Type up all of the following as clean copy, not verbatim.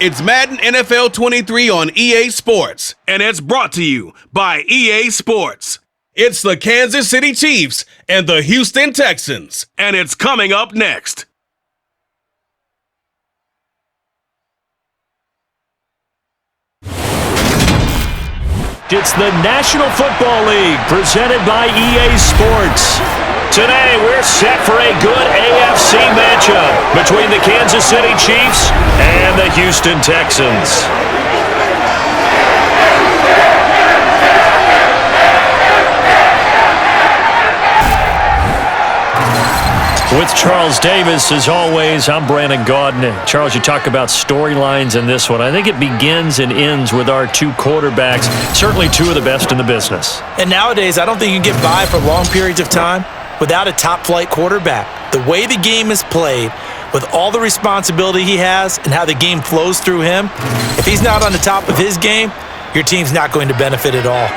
It's Madden NFL 23 on EA Sports, and it's brought to you by EA Sports. It's the Kansas City Chiefs and the Houston Texans, and it's coming up next. It's the National Football League presented by EA Sports. Today, we're set for a good AFC matchup between the Kansas City Chiefs and the Houston Texans. With Charles Davis, as always, I'm Brandon Gaudin. Charles, you talk about storylines in this one. I think it begins and ends with our two quarterbacks, certainly two of the best in the business. And nowadays, I don't think you can get by for long periods of time without a top-flight quarterback. The way the game is played, with all the responsibility he has and how the game flows through him, if he's not on the top of his game, your team's not going to benefit at all.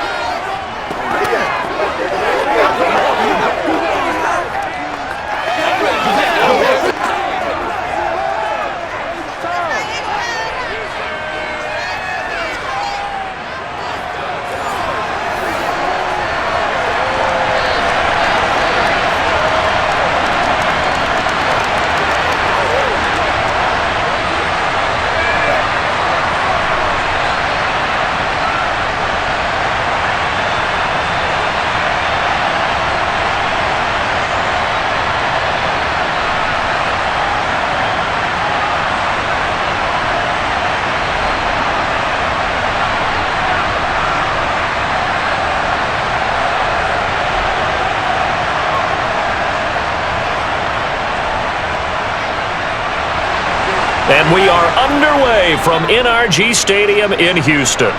And we are underway from NRG Stadium in Houston.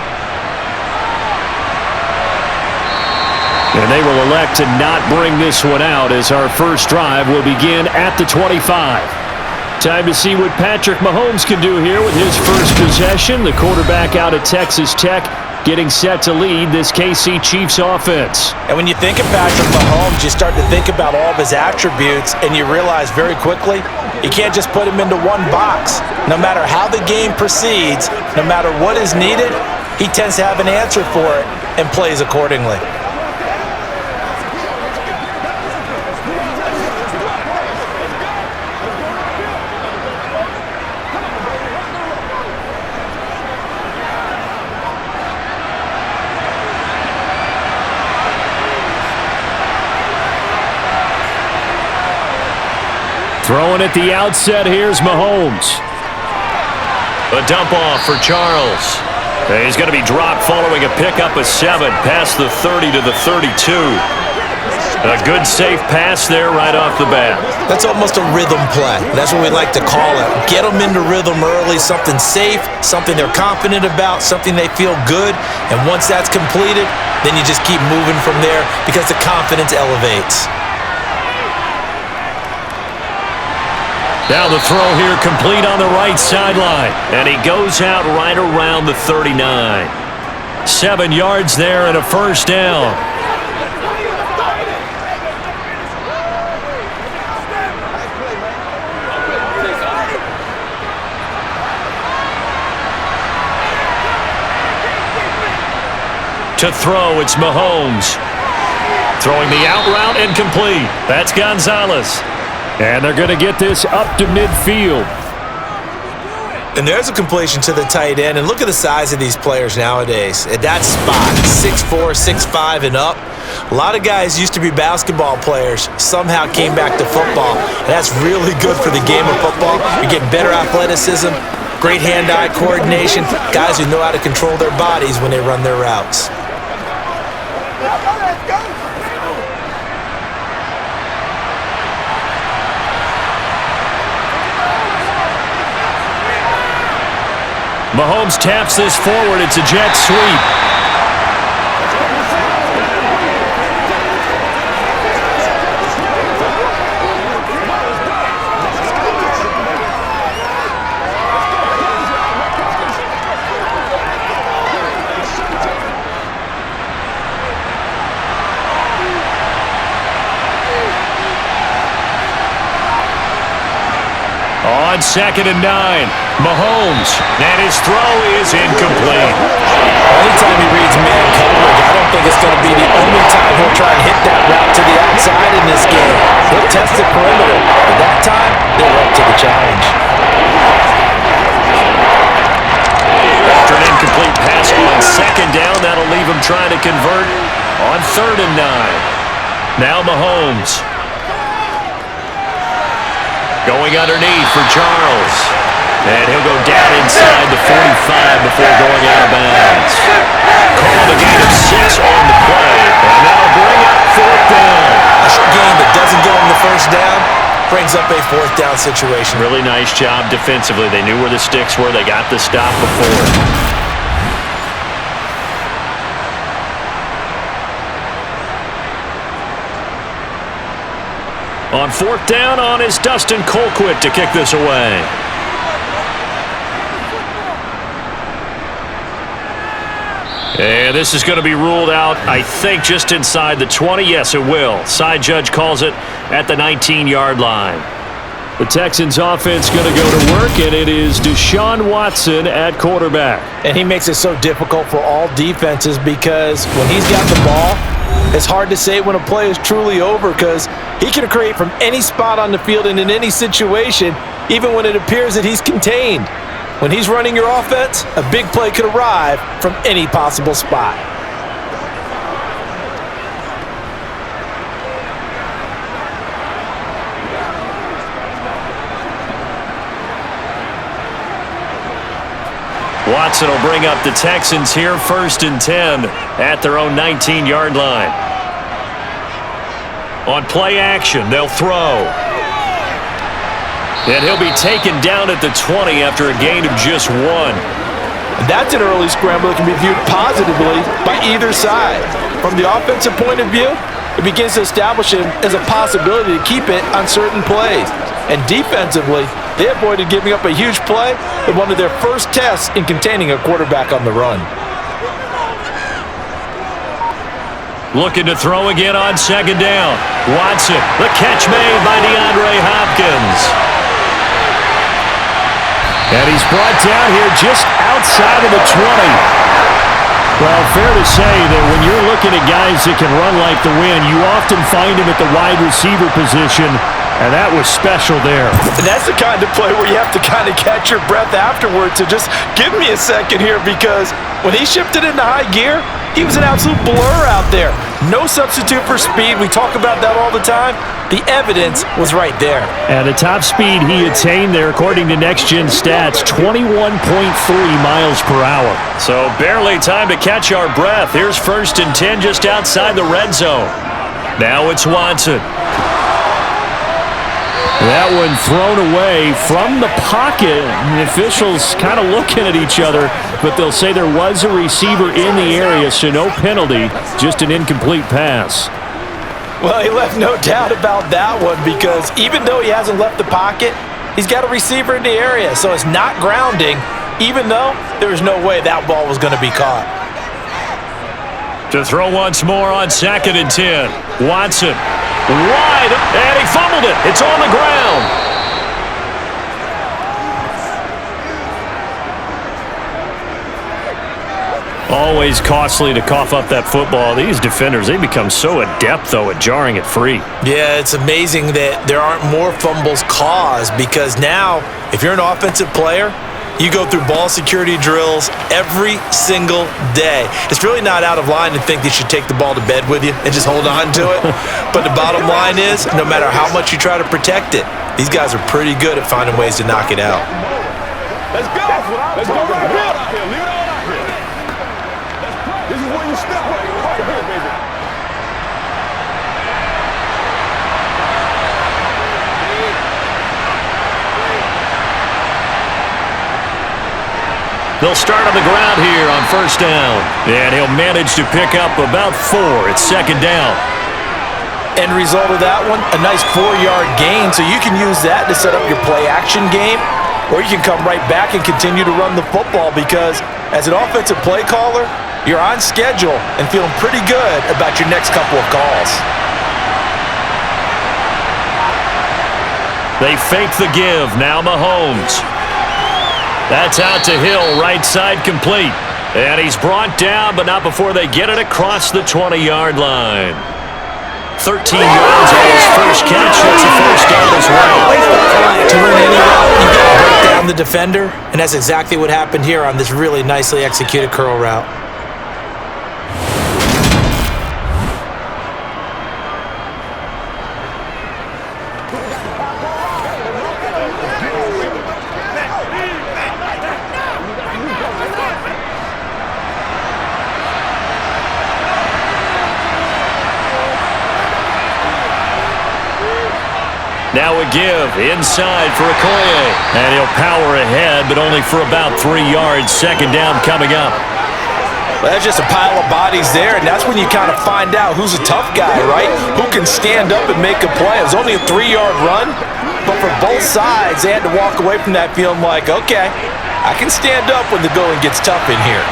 And they will elect to not bring this one out as our first drive will begin at the 25. Time to see what Patrick Mahomes can do here with his first possession. The quarterback out of Texas Tech getting set to lead this KC Chiefs offense. And when you think of Patrick Mahomes, you start to think about all of his attributes, and you realize very quickly you can't just put him into one box. No matter how the game proceeds, no matter what is needed, he tends to have an answer for it and plays accordingly. Throwing at the outset, here's Mahomes. A dump off for Charles. He's going to be dropped following a pickup of 7 past the 30 to the 32. A good safe pass there right off the bat. That's almost a rhythm play. That's what we like to call it. Get them into rhythm early, something safe, something they're confident about, something they feel good. And once that's completed, then you just keep moving from there because the confidence elevates. Now the throw here complete on the right sideline. And he goes out right around the 39. 7 yards there and a first down. To throw, it's Mahomes. Throwing the out route incomplete. That's Gonzalez. And they're going to get this up to midfield. And there's a completion to the tight end. And look at the size of these players nowadays. At that spot, 6'4", 6'5", and up. A lot of guys used to be basketball players, somehow came back to football. And that's really good for the game of football. You're getting better athleticism, great hand-eye coordination, guys who know how to control their bodies when they run their routes. Mahomes taps this forward. It's a jet sweep. On 2nd and 9. Mahomes, and his throw is incomplete. Anytime he reads man coverage, I don't think it's going to be the only time he'll try and hit that route to the outside in this game. He'll test the perimeter, but that time, they're up to the challenge. After an incomplete pass on second down, that'll leave him trying to convert on 3rd and 9. Now Mahomes. Going underneath for Charles. And he'll go down inside the 45 before going out of bounds. Call the gain of 6 on the play. And that'll bring up 4th down. A short game that doesn't go on the first down brings up a 4th down situation. Really nice job defensively. They knew where the sticks were. They got the stop before. On 4th down on is Dustin Colquitt to kick this away. And this is going to be ruled out, I think, just inside the 20. Yes, it will. Side judge calls it at the 19-yard line. The Texans offense going to go to work, and it is Deshaun Watson at quarterback. And he makes it so difficult for all defenses because when he's got the ball, it's hard to say when a play is truly over because he can create from any spot on the field and in any situation, even when it appears that he's contained. When he's running your offense, a big play could arrive from any possible spot. Watson will bring up the Texans here, 1st and 10 at their own 19-yard line. On play action, they'll throw. And he'll be taken down at the 20 after a gain of just 1. That's an early scramble that can be viewed positively by either side. From the offensive point of view, it begins to establish him as a possibility to keep it on certain plays. And defensively, they avoided giving up a huge play in one of their first tests in containing a quarterback on the run. Looking to throw again on 2nd down. Watson, the catch made by DeAndre Hopkins. And he's brought down here just outside of the 20. Well, fair to say that when you're looking at guys that can run like the wind, you often find him at the wide receiver position, and that was special there. And that's the kind of play where you have to kind of catch your breath afterwards to just give me a second here because when he shifted into high gear, he was an absolute blur out there. No substitute for speed. We talk about that all the time. The evidence was right there. And the top speed he attained there, according to Next Gen Stats, 21.3 miles per hour. So barely time to catch our breath. Here's 1st and 10 just outside the red zone. Now it's Watson. That one thrown away from the pocket. The officials kind of looking at each other, but they'll say there was a receiver in the area, so no penalty, just an incomplete pass. Well, he left no doubt about that one because even though he hasn't left the pocket, he's got a receiver in the area, so it's not grounding, even though there was no way that ball was going to be caught. To throw once more on 2nd and 10. Watson. Wide, and he fumbled it. It's on the ground. Always costly to cough up that football. These defenders, they become so adept, though, at jarring it free. Yeah, it's amazing that there aren't more fumbles caused because now, if you're an offensive player, you go through ball security drills every single day. It's really not out of line to think that you should take the ball to bed with you and just hold on to it. But the bottom line is, no matter how much you try to protect it, these guys are pretty good at finding ways to knock it out. Let's go. Let's go right here. Leave it all out here. This is where you step right here, baby. They'll start on the ground here on 1st down. And he'll manage to pick up about 4. It's 2nd down. End result of that one, a nice 4-yard gain. So you can use that to set up your play action game, or you can come right back and continue to run the football because as an offensive play caller, you're on schedule and feeling pretty good about your next couple of calls. They fake the give. Now Mahomes. That's out to Hill, right side complete. And he's brought down, but not before they get it across the 20-yard line. 13 yards on his first catch. That's a first down as well. To run any route, you got to break down the defender, and that's exactly what happened here on this really nicely executed curl route. Now a give inside for Okoye. And he'll power ahead, but only for about 3 yards. Second down coming up. Well, that's just a pile of bodies there, and that's when you kind of find out who's a tough guy, right? Who can stand up and make a play. It was only a 3-yard run, but for both sides, they had to walk away from that feeling like, okay, I can stand up when the going gets tough in here.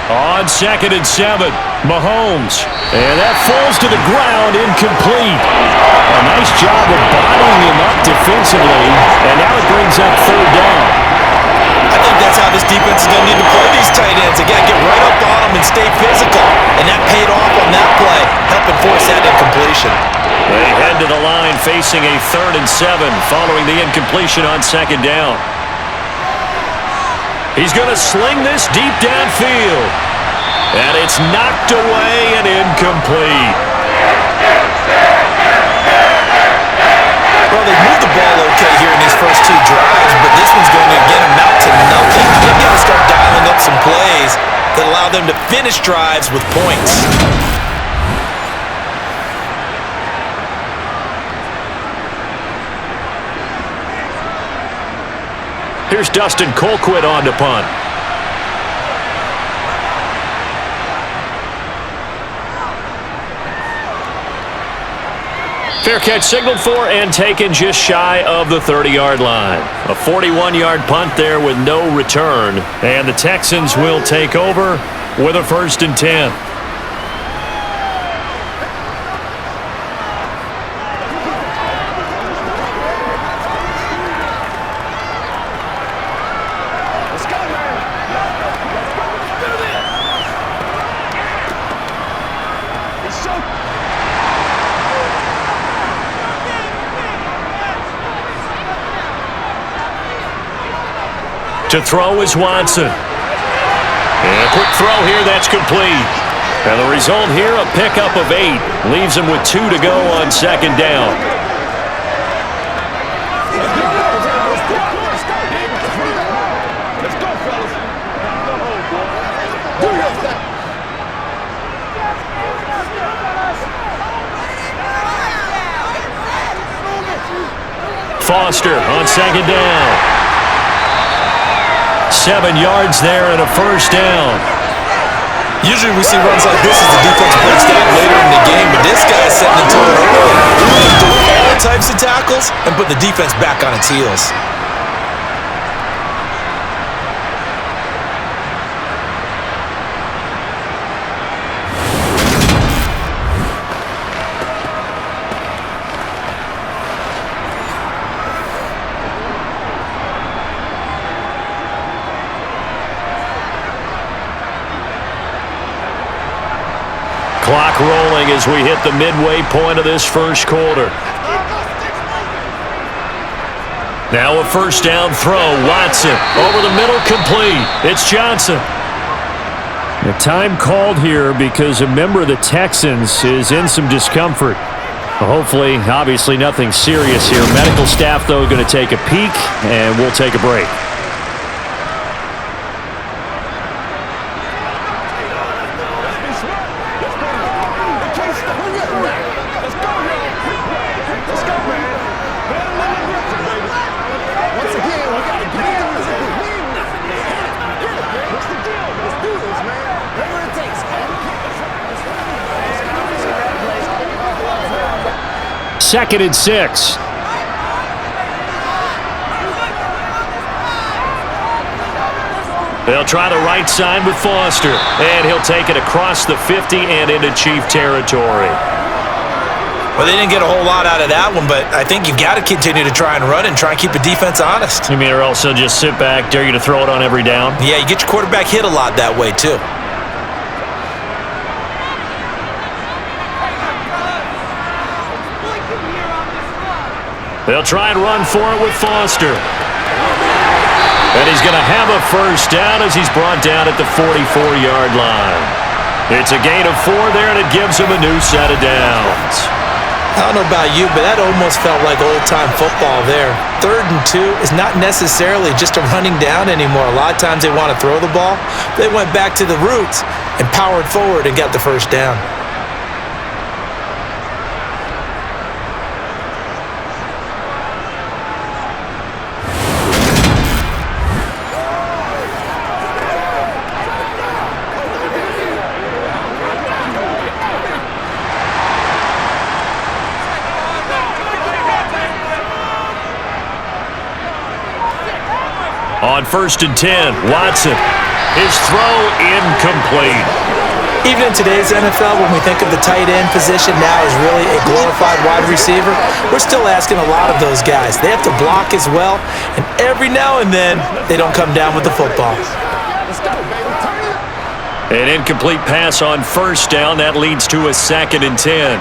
On 2nd and 7, Mahomes. And that falls to the ground, incomplete. A nice job of bodying him up defensively, and now it brings up 3rd down. I think that's how this defense is going to need to play these tight ends. They got to get right up on them and stay physical. And that paid off on that play, helping force that incompletion. They head to the line facing a 3rd and 7 following the incompletion on 2nd down. He's going to sling this deep downfield. And it's knocked away and incomplete. Well, they've moved the ball okay here in these first 2 drives, but this one's going to, again, amount to nothing. They've got to start dialing up some plays that allow them to finish drives with points. Here's Dustin Colquitt on to punt. Fair catch signaled for and taken just shy of the 30-yard line. A 41-yard punt there with no return. And the Texans will take over with a 1st and 10. To throw is Watson. And a quick throw here, that's complete. And the result here, a pickup of 8. Leaves him with 2 to go on 2nd down. Let's go, fellas. Foster on 2nd down. 7 yards there and a 1st down. Usually we see runs like this as the defense breaks down later in the game, but this guy's setting the tone early. He's doing all types of tackles and put the defense back on its heels. Clock rolling as we hit the midway point of this first quarter. Now a 1st down throw. Watson over the middle, complete. It's Johnson. The time called here because a member of the Texans is in some discomfort. Hopefully, obviously nothing serious here. Medical staff, though, going to take a peek, and we'll take a break. Second and 6. They'll try the right side with Foster, and he'll take it across the 50 and into Chief territory. Well, they didn't get a whole lot out of that one, but I think you've got to continue to try and run and try and keep the defense honest. You mean or also just sit back, dare you to throw it on every down? Yeah, you get your quarterback hit a lot that way, too. They'll try and run for it with Foster. And he's going to have a first down as he's brought down at the 44-yard line. It's a gain of 4 there, and it gives him a new set of downs. I don't know about you, but that almost felt like old-time football there. 3rd and 2 is not necessarily just a running down anymore. A lot of times they want to throw the ball. They went back to the roots and powered forward and got the first down. On 1st and 10, Watson. His throw incomplete. Even in today's NFL, when we think of the tight end position now as really a glorified wide receiver, we're still asking a lot of those guys. They have to block as well, and every now and then, they don't come down with the football. An incomplete pass on 1st down. That leads to a 2nd and 10.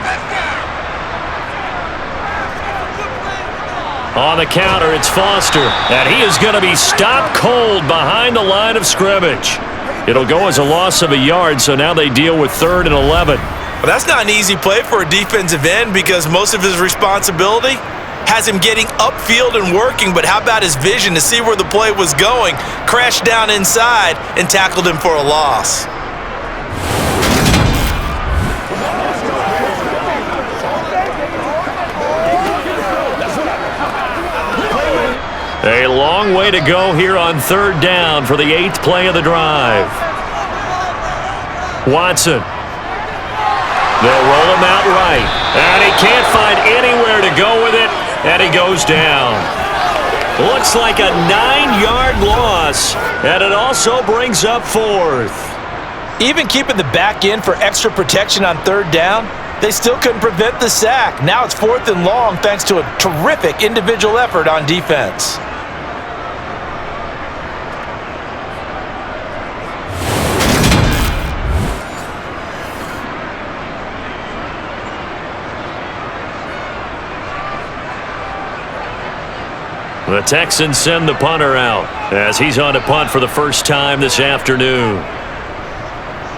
On the counter, it's Foster, and he is going to be stopped cold behind the line of scrimmage. It'll go as a loss of a yard, so now they deal with 3rd and 11. Well, that's not an easy play for a defensive end because most of his responsibility has him getting upfield and working, but how about his vision to see where the play was going, crashed down inside, and tackled him for a loss. A long way to go here on 3rd down for the 8th play of the drive. Watson. They'll roll him out right. And he can't find anywhere to go with it, and he goes down. Looks like a 9-yard loss, and it also brings up 4th. Even keeping the back end for extra protection on 3rd down, they still couldn't prevent the sack. Now it's 4th and long thanks to a terrific individual effort on defense. The Texans send the punter out as he's on to punt for the first time this afternoon.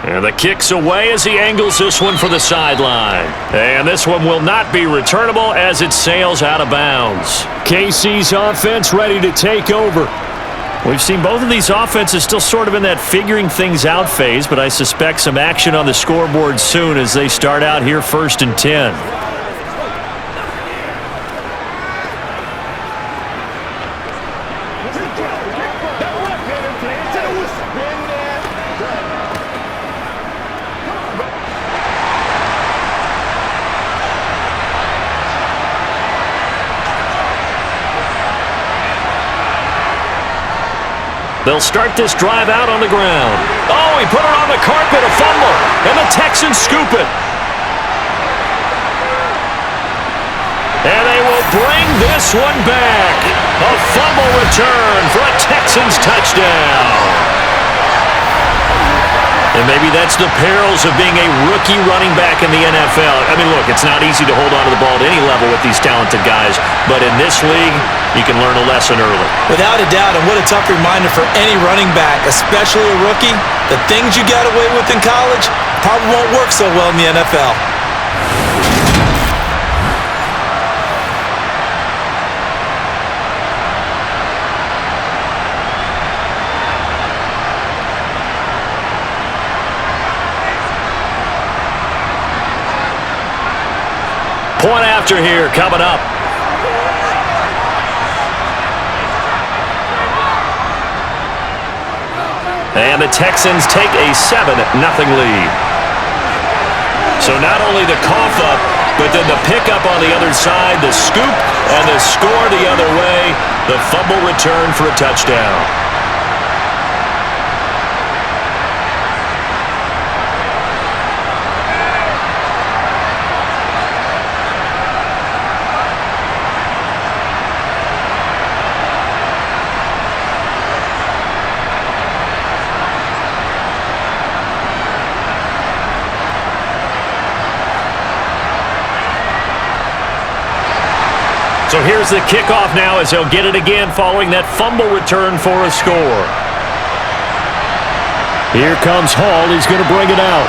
And the kick's away as he angles this one for the sideline. And this one will not be returnable as it sails out of bounds. KC's offense ready to take over. We've seen both of these offenses still sort of in that figuring things out phase, but I suspect some action on the scoreboard soon as they start out here 1st and 10. They'll start this drive out on the ground. Oh, he put it on the carpet, a fumble, and the Texans scoop it. And they will bring this one back. A fumble return for a Texans touchdown. And maybe that's the perils of being a rookie running back in the NFL. I mean, look, it's not easy to hold on to the ball at any level with these talented guys, but in this league, you can learn a lesson early. Without a doubt, and what a tough reminder for any running back, especially a rookie. The things you got away with in college probably won't work so well in the NFL. Point after here coming up. And the Texans take a 7-0 lead. So not only the cough up, but then the pickup on the other side, the scoop, and the score the other way, the fumble return for a touchdown. So here's the kickoff now as he'll get it again following that fumble return for a score. Here comes Hall. He's going to bring it out.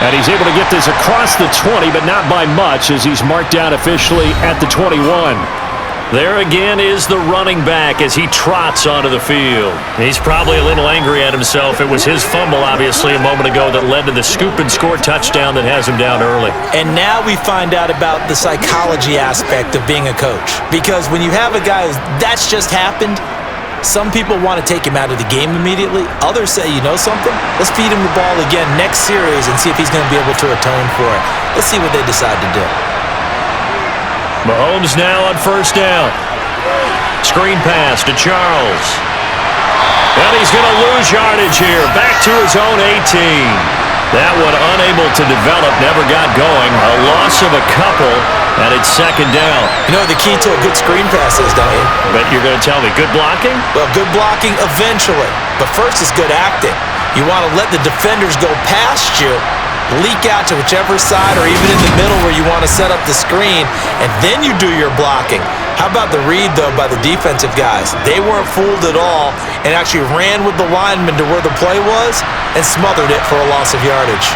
And he's able to get this across the 20, but not by much as he's marked down officially at the 21. There again is the running back as he trots onto the field. He's probably a little angry at himself. It was his fumble, obviously, a moment ago that led to the scoop and score touchdown that has him down early. And now we find out about the psychology aspect of being a coach. Because when you have a guy that's just happened, some people want to take him out of the game immediately. Others say, you know something? Let's feed him the ball again next series and see if he's going to be able to atone for it. Let's see what they decide to do. Mahomes now on first down. Screen pass to Charles. And he's going to lose yardage here. Back to his own 18. That one unable to develop, never got going. A loss of a couple, and it's second down. You know what the key to a good screen pass is, don't you? But you're going to tell me, good blocking? Well, good blocking eventually. But first is good acting. You want to let the defenders go past you, leak out to whichever side or even in the middle where you want to set up the screen, and then you do your blocking. How about the read, though, by the defensive guys? They weren't fooled at all and actually ran with the lineman to where the play was and smothered it for a loss of yardage.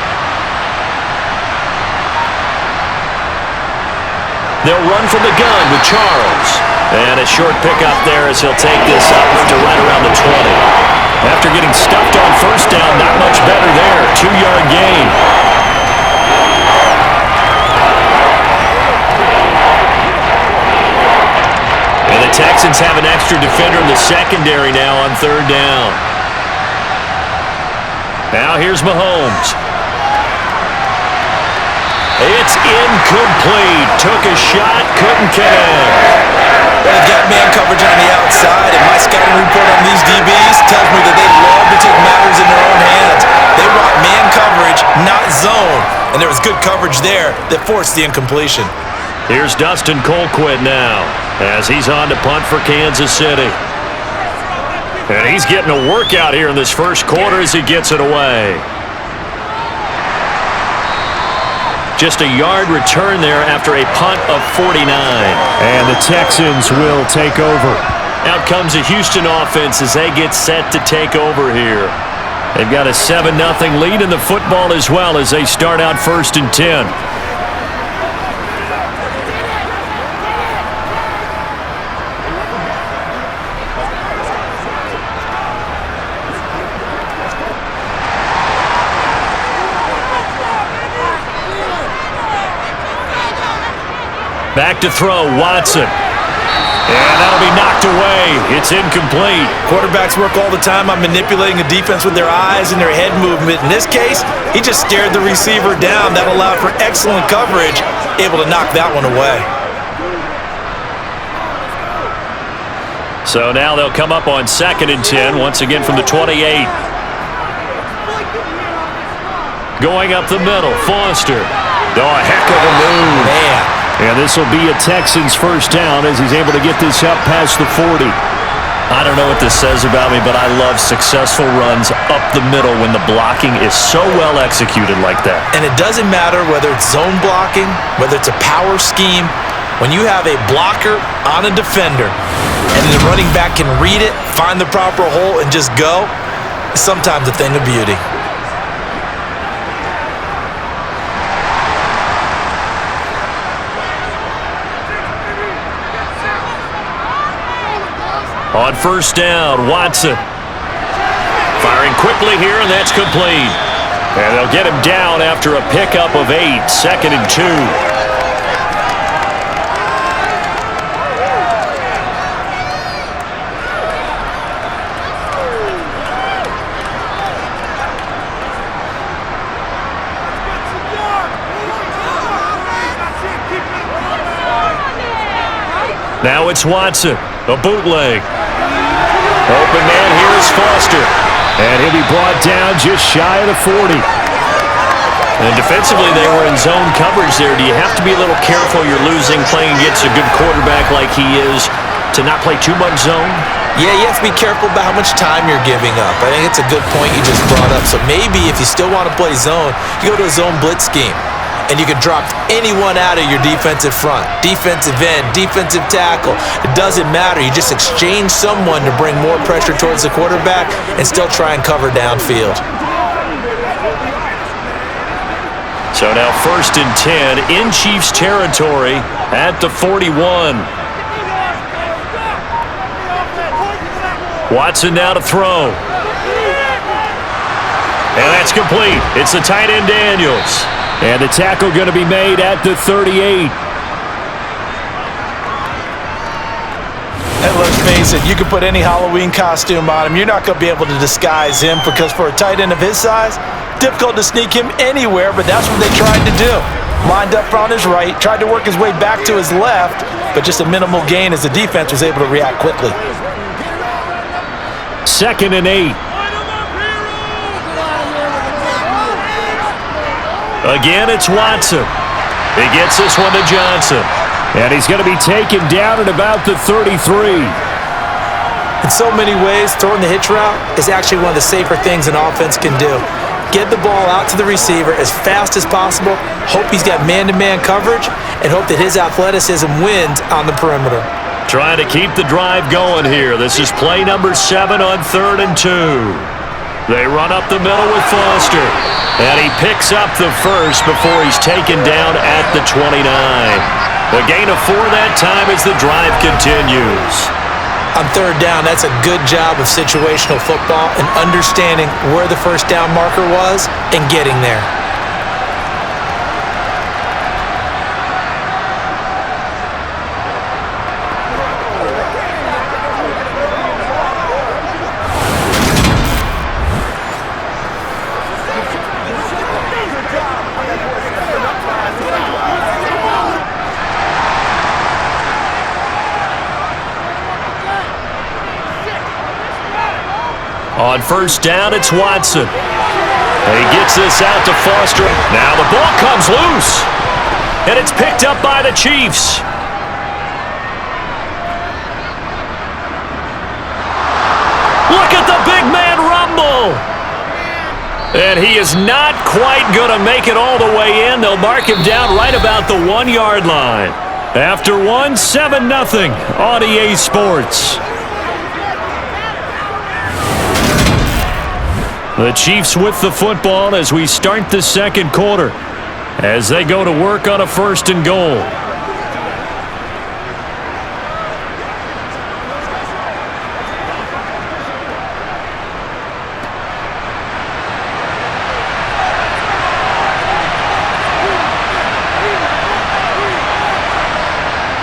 They'll run from the gun with Charles. And a short pickup there as he'll take this up to right around the 20. After getting stuffed on first down, not much better there. 2-yard gain. And the Texans have an extra defender in the secondary now on third down. Now here's Mahomes. It's incomplete. Took a shot, couldn't connect. They've got man coverage on the outside, and my scouting report on these DBs tells me that they love to take matters in their own hands. They want man coverage, not zone. And there was good coverage there that forced the incompletion. Here's Dustin Colquitt now as he's on to punt for Kansas City. And he's getting a workout here in this first quarter as he gets it away. Just a yard return there after a punt of 49. And the Texans will take over. Out comes the Houston offense as they get set to take over here. They've got a 7-0 lead in the football as well as they start out 1st and 10. Back to throw, Watson. And that'll be knocked away. It's incomplete. Quarterbacks work all the time on manipulating the defense with their eyes and their head movement. In this case, he just stared the receiver down. That allowed for excellent coverage, able to knock that one away. So now they'll come up on 2nd and 10, once again from the 28. Going up the middle, Foster. Oh, a heck of a move. Man. And this will be a Texans first down as he's able to get this up past the 40. I don't know what this says about me, but I love successful runs up the middle when the blocking is so well executed like that. And it doesn't matter whether it's zone blocking, whether it's a power scheme. When you have a blocker on a defender and the running back can read it, find the proper hole, and just go, it's sometimes a thing of beauty. On first down, Watson. Firing quickly here, and that's complete. And they'll get him down after a pickup of 8, 2nd and 2. Now it's Watson, a bootleg. Open man here is Foster. And he'll be brought down just shy of the 40. And defensively, they were in zone coverage there. Do you have to be a little careful you're losing playing against a good quarterback like he is to not play too much zone? Yeah, you have to be careful about how much time you're giving up. I think it's a good point you just brought up. So maybe if you still want to play zone, you go to a zone blitz scheme. and you can drop anyone out of your defensive front. Defensive end, defensive tackle. It doesn't matter. You just exchange someone to bring more pressure towards the quarterback and still try and cover downfield. So now 1st and 10 in Chiefs territory at the 41. Watson now to throw. And that's complete. It's the tight end Daniels. And the tackle going to be made at the 38. And let's face it, you can put any Halloween costume on him. You're not going to be able to disguise him because for a tight end of his size, difficult to sneak him anywhere, but that's what they tried to do. Lined up on his right, tried to work his way back to his left, but just a minimal gain as the defense was able to react quickly. 2nd and 8. Again, it's Watson. He gets this one to Johnson. And he's going to be taken down at about the 33. In so many ways, throwing the hitch route is actually one of the safer things an offense can do. Get the ball out to the receiver as fast as possible, hope he's got man-to-man coverage, and hope that his athleticism wins on the perimeter. Trying to keep the drive going here. This is play number 7 on 3rd and 2. They run up the middle with Foster. And he picks up the first before he's taken down at the 29. A gain of 4 that time as the drive continues. On 3rd down, that's a good job of situational football and understanding where the first down marker was and getting there. On 1st down, it's Watson. And he gets this out to Foster. Now the ball comes loose. And it's picked up by the Chiefs. Look at the big man rumble. And he is not quite going to make it all the way in. They'll mark him down right about the 1-yard line. After 1, 7-0 on EA Sports. The Chiefs with the football as we start the 2nd quarter as they go to work on a 1st and goal.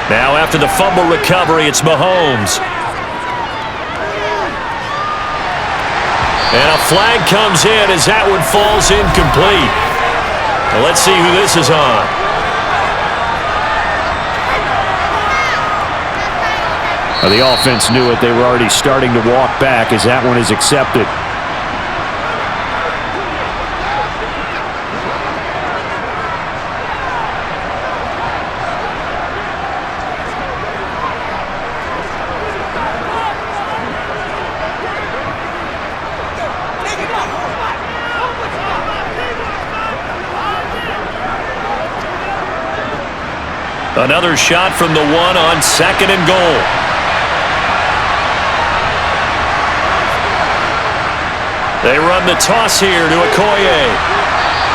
Now after the fumble recovery, it's Mahomes. And a flag comes in as that one falls incomplete. Now let's see who this is on. Well, the offense knew it. They were already starting to walk back as that one is accepted. Another shot from the 1 on 2nd and goal. They run the toss here to Okoye.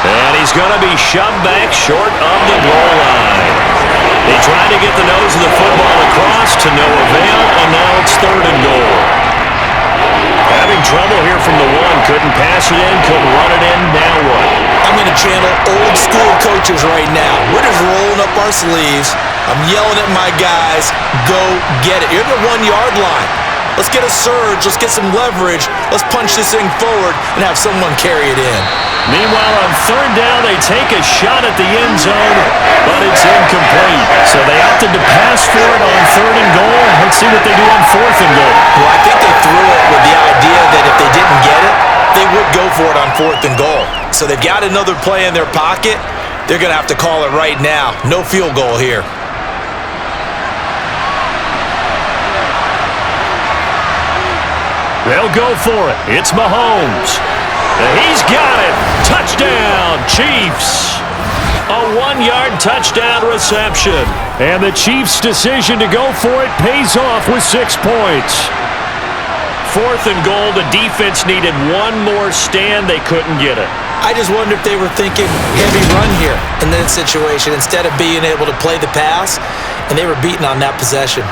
And he's going to be shoved back short of the goal line. They tried to get the nose of the football across to no avail, and now it's 3rd and goal. Having trouble here from the 1. Couldn't pass it in, couldn't run it in. Now what? I'm going to channel old school coaches right now. We're just rolling up our sleeves. I'm yelling at my guys, go get it. You're at the 1-yard line. Let's get a surge. Let's get some leverage. Let's punch this thing forward and have someone carry it in. Meanwhile, on 3rd down, they take a shot at the end zone, but it's incomplete. So they opted to pass for it on 3rd and goal. Let's see what they do on 4th and goal. Well, I think they threw it with the idea that if they didn't get it, they would go for it on 4th and goal. So they've got another play in their pocket. They're going to have to call it right now. No field goal here. They'll go for it. It's Mahomes. He's got it. Touchdown, Chiefs. A 1-yard touchdown reception. And the Chiefs' decision to go for it pays off with 6 points. 4th and goal. The defense needed one more stand. They couldn't get it. I just wonder if they were thinking heavy run here in that situation instead of being able to play the pass, and they were beaten on that possession.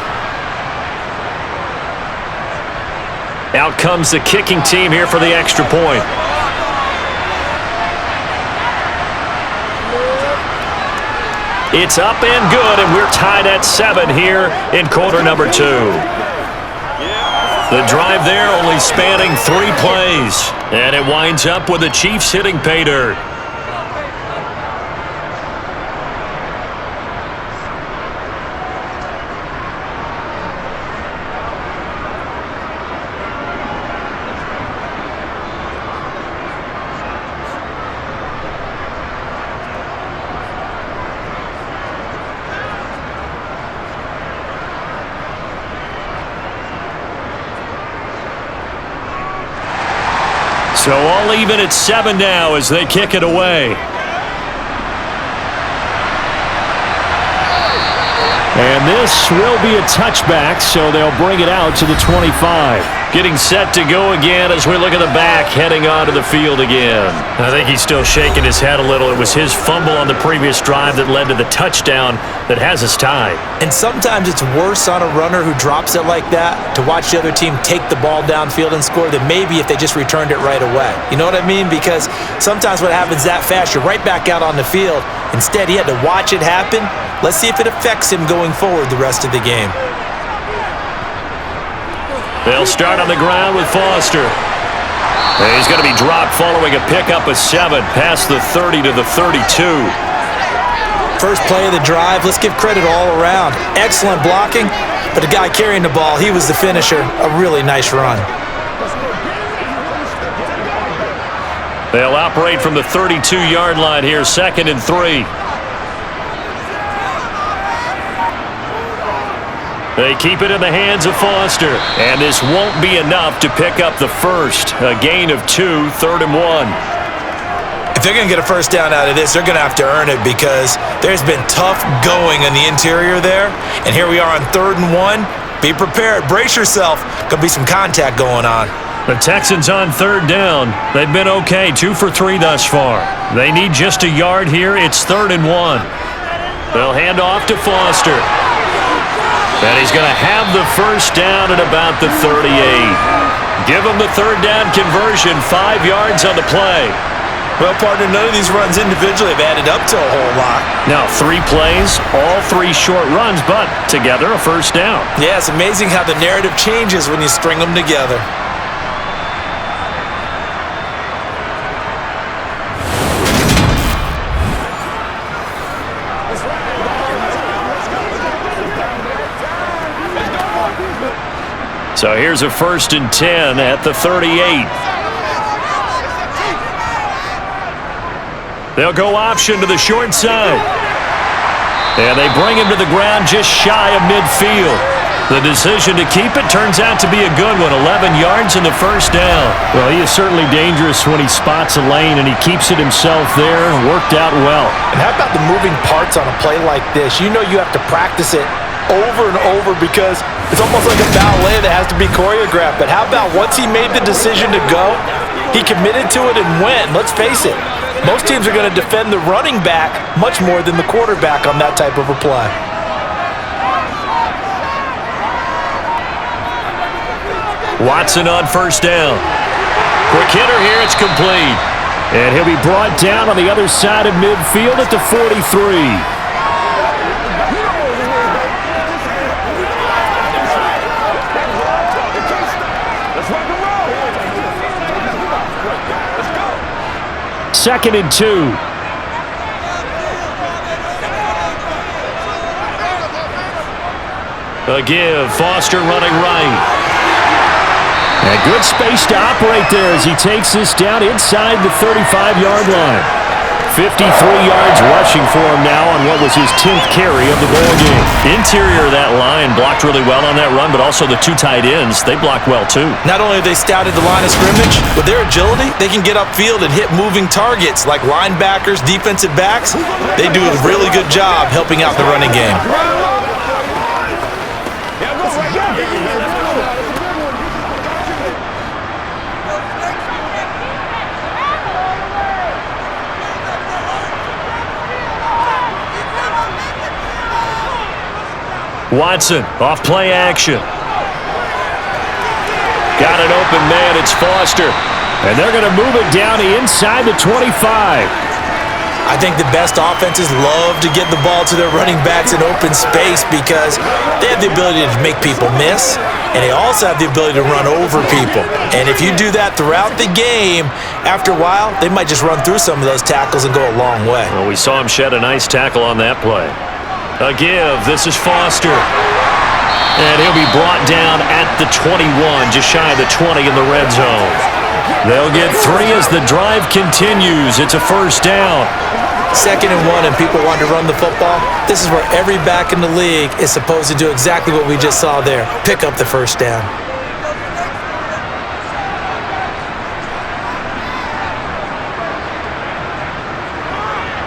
Out comes the kicking team here for the extra point. It's up and good, and we're tied at 7 here in quarter number 2. The drive there only spanning 3 plays, and it winds up with the Chiefs hitting pay dirt. So all even at 7 now as they kick it away. And this will be a touchback, so they'll bring it out to the 25. Getting set to go again as we look at the back, heading onto the field again. I think he's still shaking his head a little. It was his fumble on the previous drive that led to the touchdown that has us tied. And sometimes it's worse on a runner who drops it like that to watch the other team take the ball downfield and score than maybe if they just returned it right away. You know what I mean? Because sometimes what happens that fast, you're right back out on the field. Instead, he had to watch it happen. Let's see if it affects him going forward the rest of the game. They'll start on the ground with Foster. And he's going to be dropped following a pickup of 7 past the 30 to the 32. First play of the drive, let's give credit all around. Excellent blocking, but the guy carrying the ball, he was the finisher. A really nice run. They'll operate from the 32-yard line here, 2nd and 3. They keep it in the hands of Foster, and this won't be enough to pick up the first. A gain of 2, 3rd and 1. If they're going to get a first down out of this, they're going to have to earn it because there's been tough going in the interior there, and here we are on 3rd and 1. Be prepared. Brace yourself. Going to be some contact going on. The Texans on 3rd down. They've been okay, 2 for 3 thus far. They need just a yard here. It's 3rd and 1. They'll hand off to Foster. And he's going to have the first down at about the 38. Give him the 3rd down conversion, 5 yards on the play. Well, partner, none of these runs individually have added up to a whole lot. Now, 3 plays, all 3 short runs, but together a first down. Yeah, it's amazing how the narrative changes when you string them together. So here's a 1st and 10 at the 38. They'll go option to the short side. And they bring him to the ground just shy of midfield. The decision to keep it turns out to be a good one, 11 yards in the first down. Well, he is certainly dangerous when he spots a lane, and he keeps it himself there. Worked out well. And how about the moving parts on a play like this? You know you have to practice it over and over because it's almost like a ballet that has to be choreographed. But how about once he made the decision to go, he committed to it and went. Let's face it, most teams are going to defend the running back much more than the quarterback on that type of a play. Watson on 1st down. Quick hitter here, it's complete. And he'll be brought down on the other side of midfield at the 43. Second and 2. A give, Foster running right. And good space to operate there as he takes this down inside the 35-yard line. 53 yards rushing for him now on what was his 10th carry of the ball game. Interior of that line blocked really well on that run, but also the two tight ends, they blocked well too. Not only have they scouted the line of scrimmage, with their agility, they can get upfield and hit moving targets like linebackers, defensive backs. They do a really good job helping out the running game. Watson, off play action. Got an open man, it's Foster. And they're going to move it down inside the 25. I think the best offenses love to get the ball to their running backs in open space because they have the ability to make people miss, and they also have the ability to run over people. And if you do that throughout the game, after a while, they might just run through some of those tackles and go a long way. Well, we saw him shed a nice tackle on that play. A give. This is Foster. And he'll be brought down at the 21, just shy of the 20 in the red zone. They'll get 3 as the drive continues. It's a first down. 2nd and 1 and people want to run the football. This is where every back in the league is supposed to do exactly what we just saw there. Pick up the first down.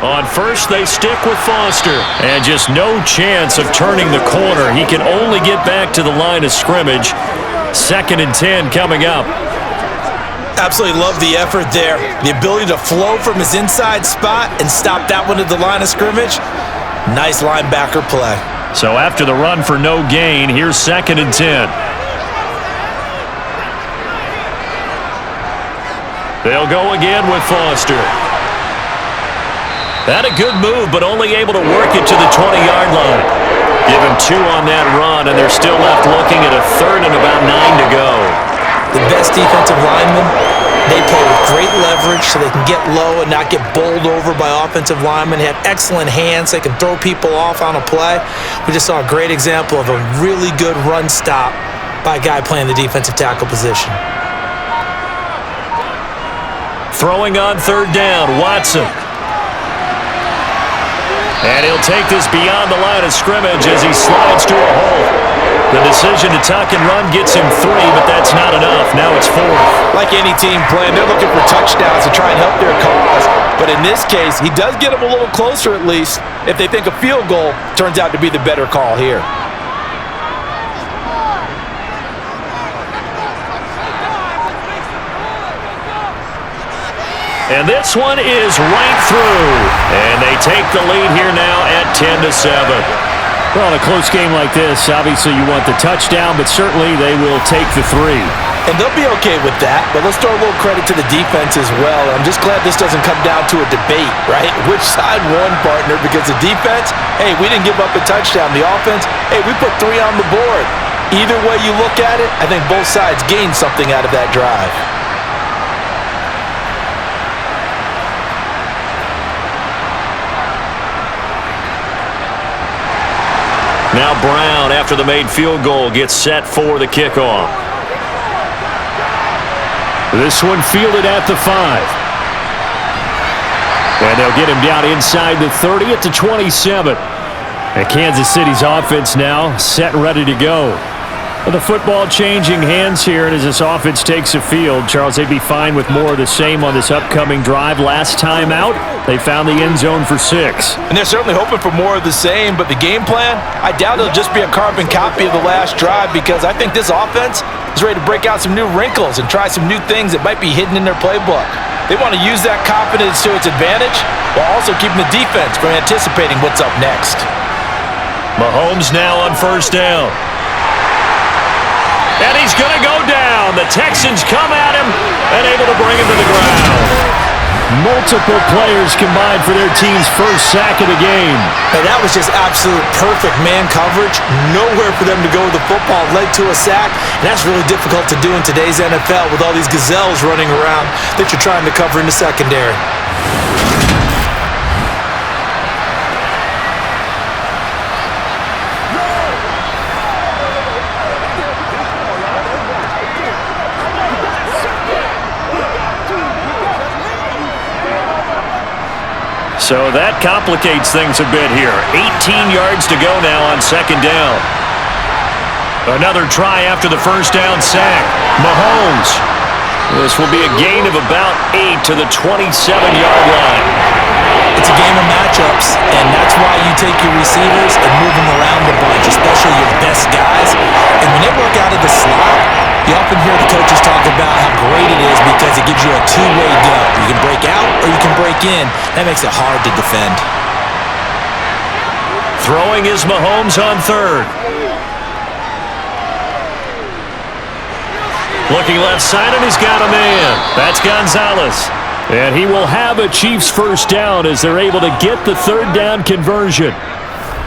On first, they stick with Foster. And just no chance of turning the corner. He can only get back to the line of scrimmage. 2nd and 10 coming up. Absolutely love the effort there. The ability to flow from his inside spot and stop that one at the line of scrimmage. Nice linebacker play. So after the run for no gain, here's 2nd and 10. They'll go again with Foster. Had a good move, but only able to work it to the 20-yard line. Give him 2 on that run, and they're still left looking at a 3rd and about 9 to go. The best defensive linemen, they play with great leverage so they can get low and not get bowled over by offensive linemen. They have excellent hands. They can throw people off on a play. We just saw a great example of a really good run stop by a guy playing the defensive tackle position. Throwing on 3rd down, Watson. And he'll take this beyond the line of scrimmage as he slides to a hole. The decision to tuck and run gets him 3, but that's not enough. Now it's 4th. Like any team playing, they're looking for touchdowns to try and help their cause. But in this case, he does get them a little closer at least if they think a field goal turns out to be the better call here. And this one is right through. And they take the lead here now at 10-7. Well, in a close game like this, obviously you want the touchdown, but certainly they will take the 3. And they'll be okay with that, but let's throw a little credit to the defense as well. I'm just glad this doesn't come down to a debate, right? Which side won, partner? Because the defense, hey, we didn't give up a touchdown. The offense, hey, we put 3 on the board. Either way you look at it, I think both sides gained something out of that drive. Now Brown, after the made field goal, gets set for the kickoff. This one fielded at the 5. And they'll get him down inside the 30 at the 27. And Kansas City's offense now set and ready to go. Well, the football changing hands here, and as this offense takes the field, Charles, they'd be fine with more of the same on this upcoming drive. Last time out, they found the end zone for 6. And they're certainly hoping for more of the same, but the game plan, I doubt it'll just be a carbon copy of the last drive because I think this offense is ready to break out some new wrinkles and try some new things that might be hidden in their playbook. They want to use that confidence to its advantage while also keeping the defense from anticipating what's up next. Mahomes now on 1st down. And he's going to go down. The Texans come at him and able to bring him to the ground. Multiple players combined for their team's first sack of the game. And that was just absolute perfect man coverage. Nowhere for them to go with the football. Led to a sack. And that's really difficult to do in today's NFL with all these gazelles running around that you're trying to cover in the secondary. So that complicates things a bit here. 18 yards to go now on second down. Another try after the first down sack. Mahomes. This will be a gain of about 8 to the 27-yard line. It's a game of matchups, and that's why you take your receivers and move them around a bunch, especially your best guys. And when they work out of the slot, you often hear the coaches talk about how great it is because it gives you a two-way go. You can break out or you can break in. That makes it hard to defend. Throwing is Mahomes on third. Looking left side, and he's got a man. That's Gonzalez. And he will have a Chiefs first down as they're able to get the third down conversion.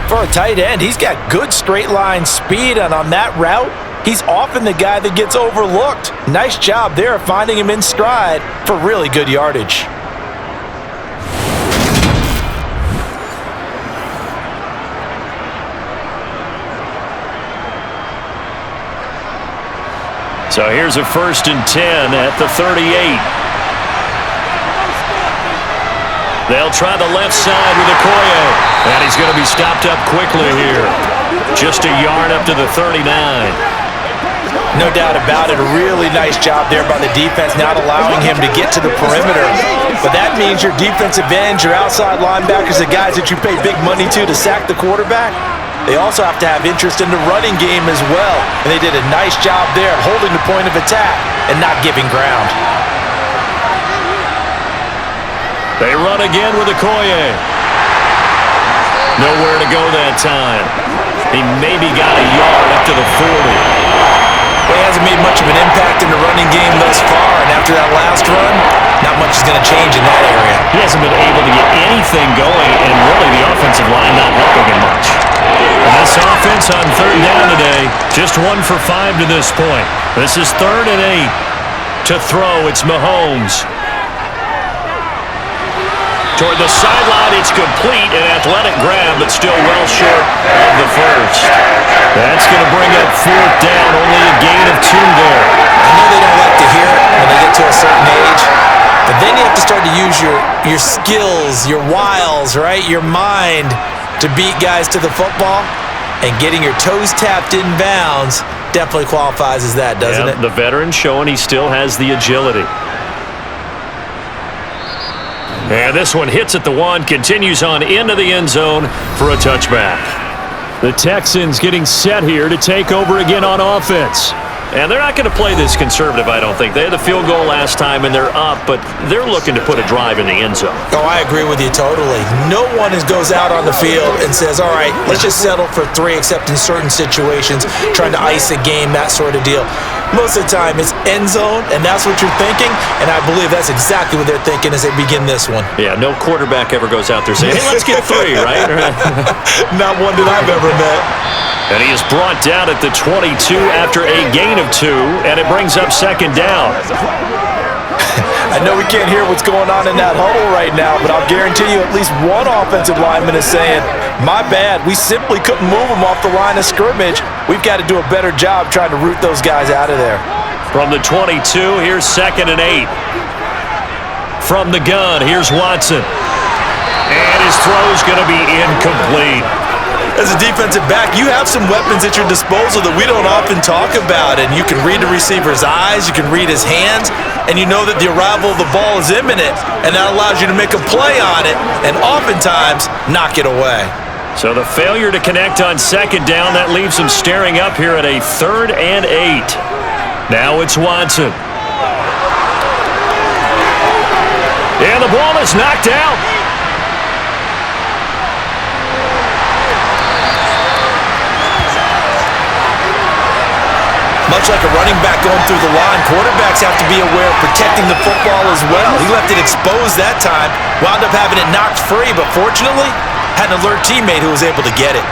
For a tight end, he's got good straight line speed, and on that route, he's often the guy that gets overlooked. Nice job there of finding him in stride for really good yardage. So here's a 1st and 10 at the 38. They'll try the left side with Okoye. And he's going to be stopped up quickly here. Just a yard up to the 39. No doubt about it. A really nice job there by the defense, not allowing him to get to the perimeter. But that means your defensive ends, your outside linebackers, the guys that you pay big money to sack the quarterback, they also have to have interest in the running game as well. And they did a nice job there of holding the point of attack and not giving ground. They run again with Okoye. Nowhere to go that time. He maybe got a yard up to the 40. Well, he hasn't made much of an impact in the running game thus far, and after that last run, not much is going to change in that area. He hasn't been able to get anything going, and really the offensive line not helping him much. And this offense on third down today, just 1 for 5 to this point. This is 3rd and 8. To throw, it's Mahomes. Toward the sideline, it's complete, an athletic grab, but still well short of the first. That's going to bring up 4th down, only a gain of 2 there. I know they don't like to hear it when they get to a certain age, but then you have to start to use your skills, your wiles, right, your mind to beat guys to the football, and getting your toes tapped in bounds definitely qualifies as that, doesn't it? The veteran showing he still has the agility. And this one hits at the 1, continues on into the end zone for a touchback. The Texans getting set here to take over again on offense. And they're not going to play this conservative, I don't think. They had the field goal last time, and they're up, but they're looking to put a drive in the end zone. Oh, I agree with you totally. No one goes out on the field and says, all right, let's just settle for 3, except in certain situations, trying to ice a game, that sort of deal. Most of the time, it's end zone, and that's what you're thinking, and I believe that's exactly what they're thinking as they begin this one. Yeah, no quarterback ever goes out there saying, hey, let's get 3, right? Not one that I've ever met. And he is brought down at the 22 after a gain of 2, and it brings up 2nd down. I know we can't hear what's going on in that huddle right now, but I'll guarantee you at least one offensive lineman is saying, my bad, we simply couldn't move them off the line of scrimmage. We've got to do a better job trying to root those guys out of there. From the 22, here's 2nd and 8. From the gun, here's Watson. And his throw's going to be incomplete. As a defensive back, you have some weapons at your disposal that we don't often talk about, and you can read the receiver's eyes, you can read his hands, and you know that the arrival of the ball is imminent, and that allows you to make a play on it, and oftentimes knock it away. So the failure to connect on 2nd down, that leaves him staring up here at a 3rd and 8. Now it's Watson. And the ball is knocked out. Much like a running back going through the line, quarterbacks have to be aware of protecting the football as well. He left it exposed that time, wound up having it knocked free, but fortunately, had an alert teammate who was able to get it.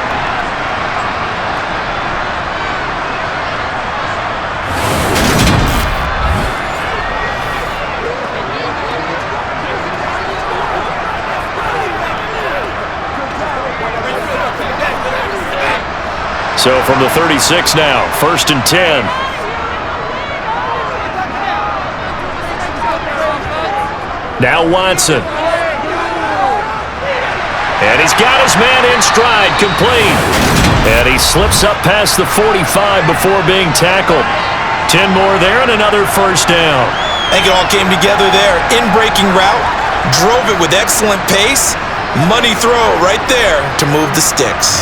So from the 36 now, 1st and 10. Now Watson. And he's got his man in stride, complete. And he slips up past the 45 before being tackled. 10 more there and another first down. I think it all came together there. In-breaking route, drove it with excellent pace. Money throw right there to move the sticks.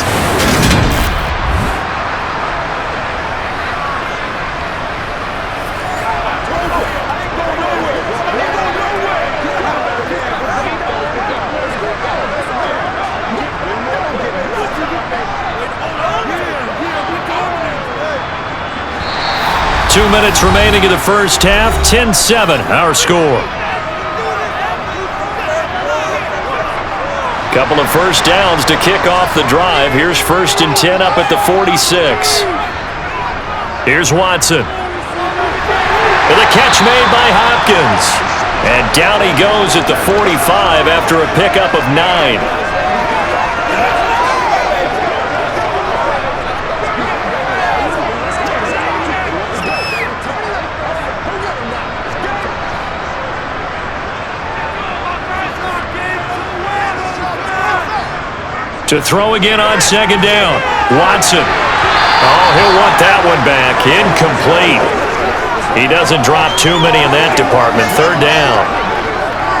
Two minutes remaining in the first half. 10-7, our score. Couple of first downs to kick off the drive. Here's 1st and 10 up at the 46. Here's Watson. With a catch made by Hopkins. And down he goes at the 45 after a pickup of 9. To throw again on 2nd down. Watson. Oh, he'll want that one back. Incomplete. He doesn't drop too many in that department. 3rd down.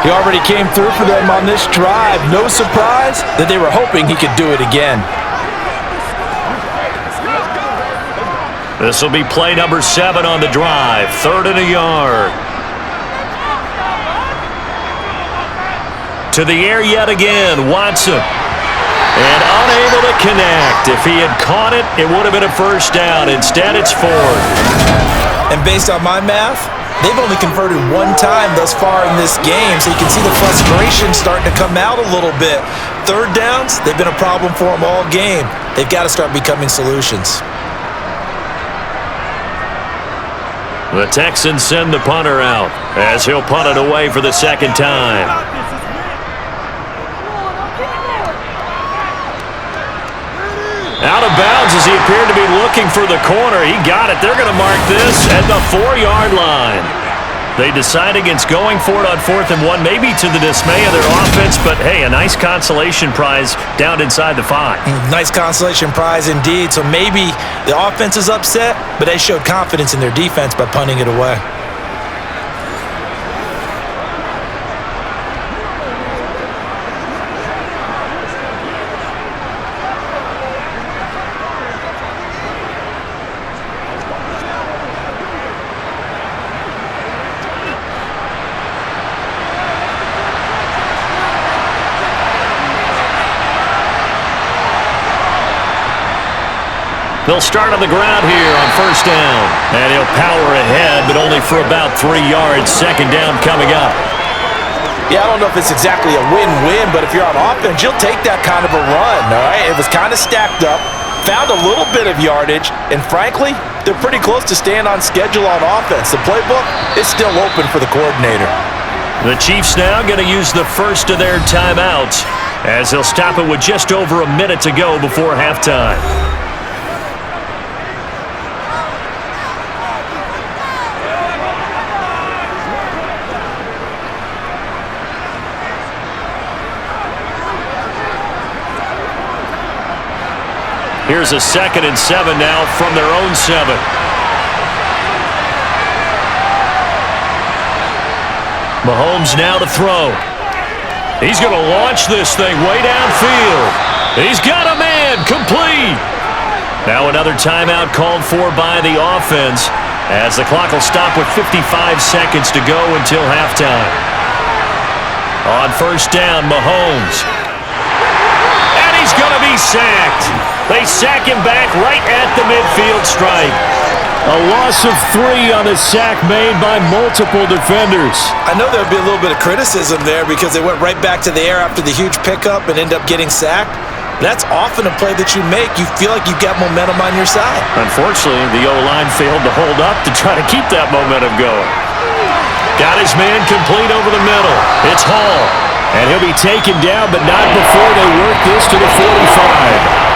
He already came through for them on this drive. No surprise that they were hoping he could do it again. This will be play number 7 on the drive. 3rd and a yard. To the air yet again. Watson. And unable to connect. If he had caught it, it would have been a first down. Instead, it's 4th. And based on my math, they've only converted 1 time thus far in this game, so you can see the frustration starting to come out a little bit. 3rd downs, they've been a problem for them all game. They've got to start becoming solutions. The Texans send the punter out as he'll punt it away for the 2nd time. Out of bounds as he appeared to be looking for the corner. He got it. They're going to mark this at the 4-yard line. They decide against going for it on 4th and 1, maybe to the dismay of their offense, but hey, a nice consolation prize down inside the 5. Nice consolation prize indeed. So maybe the offense is upset, but they showed confidence in their defense by punting it away. They'll start on the ground here on 1st down. And he'll power ahead, but only for about 3 yards. 2nd down coming up. Yeah, I don't know if it's exactly a win-win, but if you're on offense, you'll take that kind of a run, all right? It was kind of stacked up, found a little bit of yardage, and frankly, they're pretty close to staying on schedule on offense. The playbook is still open for the coordinator. The Chiefs now going to use the first of their timeouts as they'll stop it with just over a minute to go before halftime. Here's a 2nd and 7 now from their own 7. Mahomes now to throw. He's going to launch this thing way downfield. He's got a man, complete. Now another timeout called for by the offense as the clock will stop with 55 seconds to go until halftime. On 1st down, Mahomes. And he's going to be sacked. They sack him back right at the midfield stripe. A loss of 3 on a sack made by multiple defenders. I know there'll be a little bit of criticism there because they went right back to the air after the huge pickup and end up getting sacked. That's often a play that you make. You feel like you've got momentum on your side. Unfortunately, the O-line failed to hold up to try to keep that momentum going. Got his man complete over the middle. It's Hall. And he'll be taken down, but not before they work this to the 45.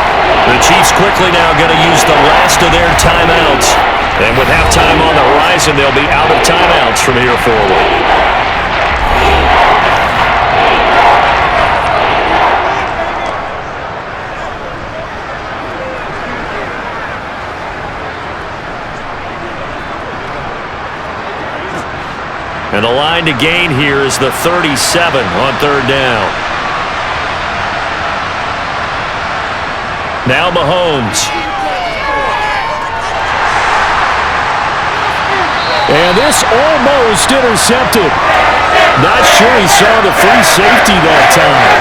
The Chiefs quickly now going to use the last of their timeouts. And with halftime on the horizon, they'll be out of timeouts from here forward. And the line to gain here is the 37 on third down. Now Mahomes. And this almost intercepted. Not sure he saw the free safety that time.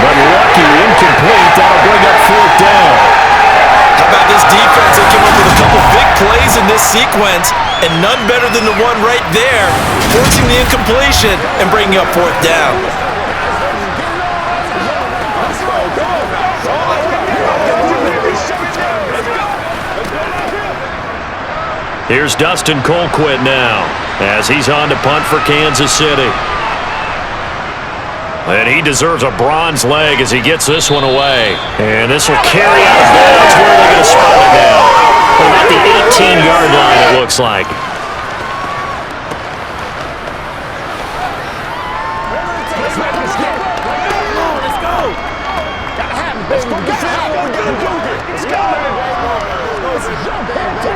But lucky, incomplete. That'll bring up fourth down. How about this defense? They came up with a couple big plays in this sequence, and none better than the one right there, forcing the incompletion and bringing up fourth down. Here's Dustin Colquitt now as he's on to punt for Kansas City. And he deserves a bronze leg as he gets this one away. And this will carry out of bounds. Where are they going to spot it now? About the 18-yard line, it looks like.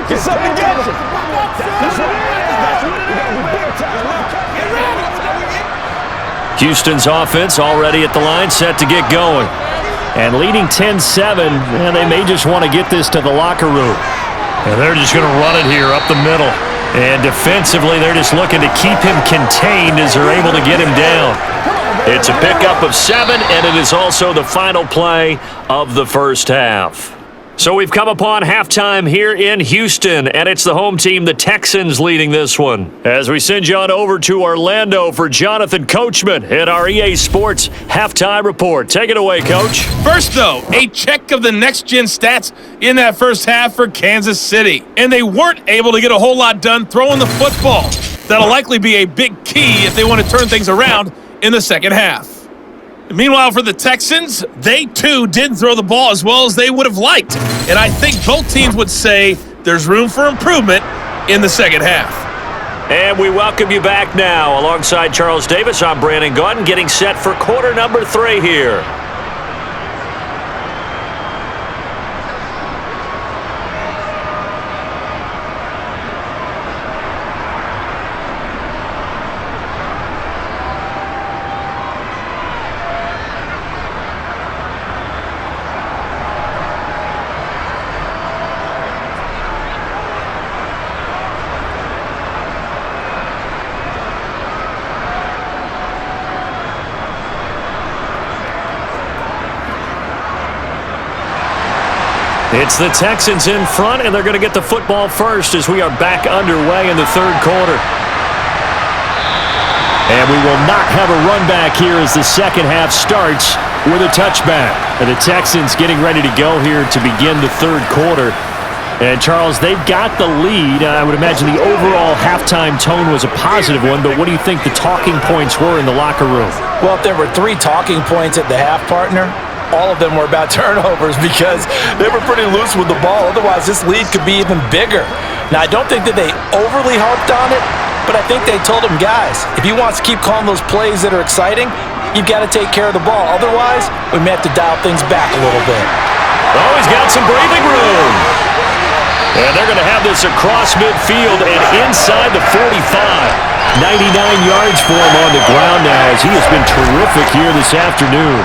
Get something together. Houston's offense already at the line, set to get going. And leading 10-7, and they may just want to get this to the locker room. And they're just going to run it here up the middle. And defensively, they're just looking to keep him contained as they're able to get him down. It's a pickup of 7, and it is also the final play of the first half. So we've come upon halftime here in Houston, and it's the home team, the Texans, leading this one. As we send you on over to Orlando for Jonathan Coachman at our EA Sports Halftime Report. Take it away, Coach. First, though, a check of the next-gen stats in that first half for Kansas City. And they weren't able to get a whole lot done throwing the football. That'll likely be a big key if they want to turn things around in the second half. Meanwhile, for the Texans, they too didn't throw the ball as well as they would have liked. And I think both teams would say there's room for improvement in the second half. And we welcome you back now. Alongside Charles Davis, I'm Brandon Gaudin, getting set for quarter number 3 here. It's the Texans in front, and they're going to get the football first as we are back underway in the third quarter. And we will not have a run back here as the second half starts with a touchback. And the Texans getting ready to go here to begin the third quarter. And, Charles, they've got the lead. I would imagine the overall halftime tone was a positive one, but what do you think the talking points were in the locker room? Well, if there were 3 talking points at the half, partner, all of them were about turnovers because they were pretty loose with the ball. Otherwise, this lead could be even bigger. Now, I don't think that they overly harped on it, but I think they told them, guys, if you want to keep calling those plays that are exciting, you've got to take care of the ball. Otherwise, we may have to dial things back a little bit. Oh, he's got some breathing room. And they're going to have this across midfield and inside the 45. 99 yards for him on the ground now as he has been terrific here this afternoon.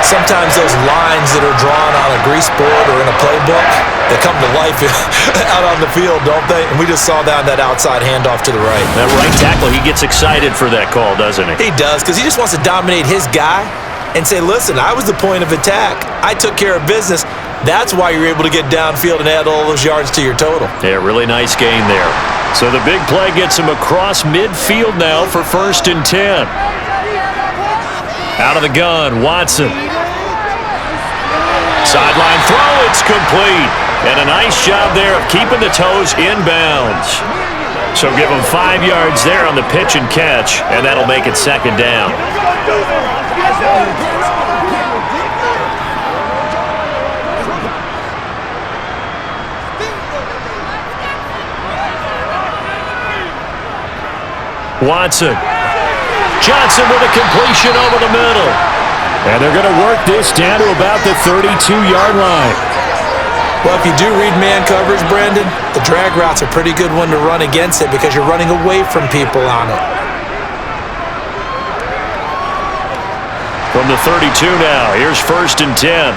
Sometimes those lines that are drawn on a grease board or in a playbook, they come to life out on the field, don't they? And we just saw that outside handoff to the right. That right tackle, he gets excited for that call, doesn't he? He does, because he just wants to dominate his guy and say, listen, I was the point of attack. I took care of business. That's why you're able to get downfield and add all those yards to your total. Yeah, really nice gain there. So the big play gets him across midfield now for 1st and 10. Out of the gun, Watson. Sideline throw, it's complete. And a nice job there of keeping the toes inbounds. So give him 5 yards there on the pitch and catch, and that'll make it 2nd down. Watson. Johnson with a completion over the middle. And they're going to work this down to about the 32-yard line. Well, if you do read man coverage, Brandon, the drag route's a pretty good one to run against it because you're running away from people on it. From the 32 now, here's 1st and 10.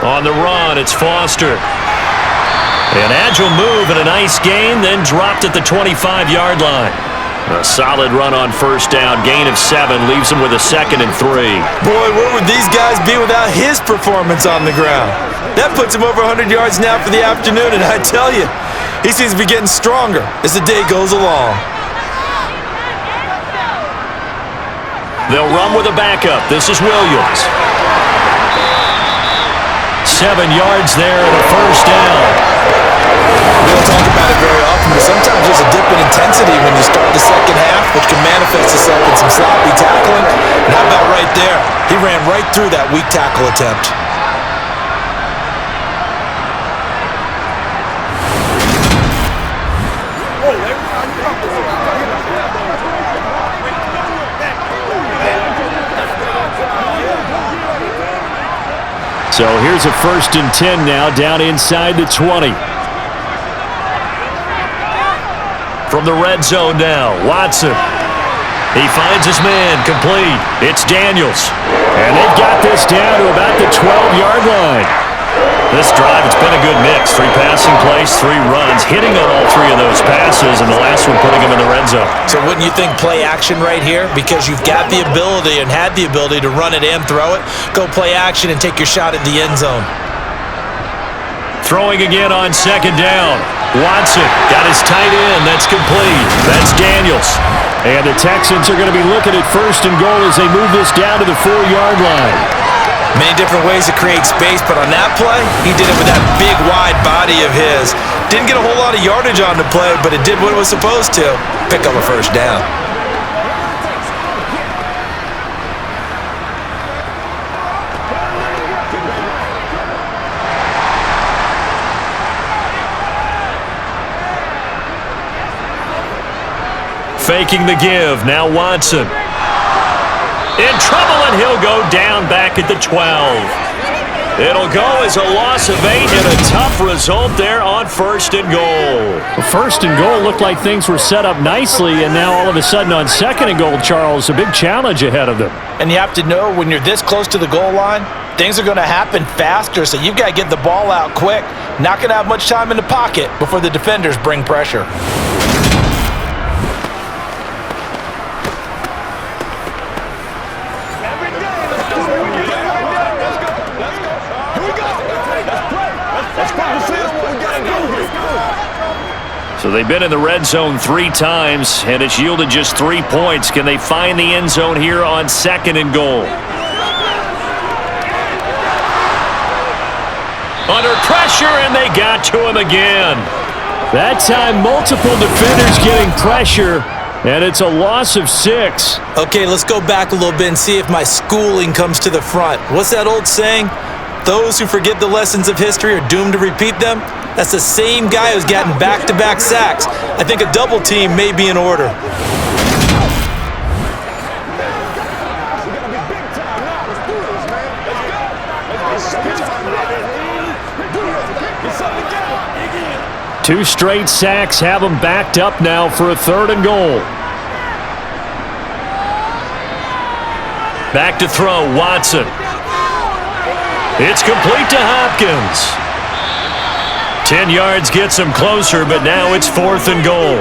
On the run, it's Foster. An agile move and a nice gain, then dropped at the 25-yard line. A solid run on 1st down, gain of 7, leaves him with a 2nd and 3. Boy, where would these guys be without his performance on the ground? That puts him over 100 yards now for the afternoon, and I tell you, he seems to be getting stronger as the day goes along. They'll run with a backup. This is Williams. 7 yards there and a 1st down. We don't talk about it very often, but sometimes there's a dip in intensity when you start the second half, which can manifest itself in some sloppy tackling. And how about right there? He ran right through that weak tackle attempt. So here's a 1st and 10 now, down inside the 20. From the red zone now, Watson. He finds his man, complete. It's Daniels. And they've got this down to about the 12-yard line. This drive, it's been a good mix. 3 passing plays, 3 runs, hitting on all 3 of those passes, and the last one putting him in the red zone. So wouldn't you think play action right here? Because you've got the ability and had the ability to run it and throw it. Go play action and take your shot at the end zone. Throwing again on 2nd down. Watson got his tight end. That's complete. That's Daniels. And the Texans are going to be looking at 1st and goal as they move this down to the 4-yard line. Many different ways to create space, but on that play, he did it with that big, wide body of his. Didn't get a whole lot of yardage on the play, but it did what it was supposed to. Pick up a 1st down. Faking the give. Now Watson. In trouble, and he'll go down back at the 12. It'll go as a loss of 8 and a tough result there on 1st and goal. Well, 1st and goal looked like things were set up nicely, and now all of a sudden on 2nd and goal, Charles, a big challenge ahead of them. And you have to know when you're this close to the goal line, things are going to happen faster, so you've got to get the ball out quick. Not going to have much time in the pocket before the defenders bring pressure. So they've been in the red zone 3 times, and it's yielded just 3 points. Can they find the end zone here on 2nd and goal? Under pressure, and they got to him again. That time, multiple defenders getting pressure, and it's a loss of 6. Okay, let's go back a little bit and see if my schooling comes to the front. What's that old saying? Those who forget the lessons of history are doomed to repeat them. That's the same guy who's gotten back-to-back sacks. I think a double team may be in order. Two straight sacks have them backed up now for a 3rd and goal. Back to throw, Watson. It's complete to Hopkins. 10 yards gets him closer, but now it's 4th and goal.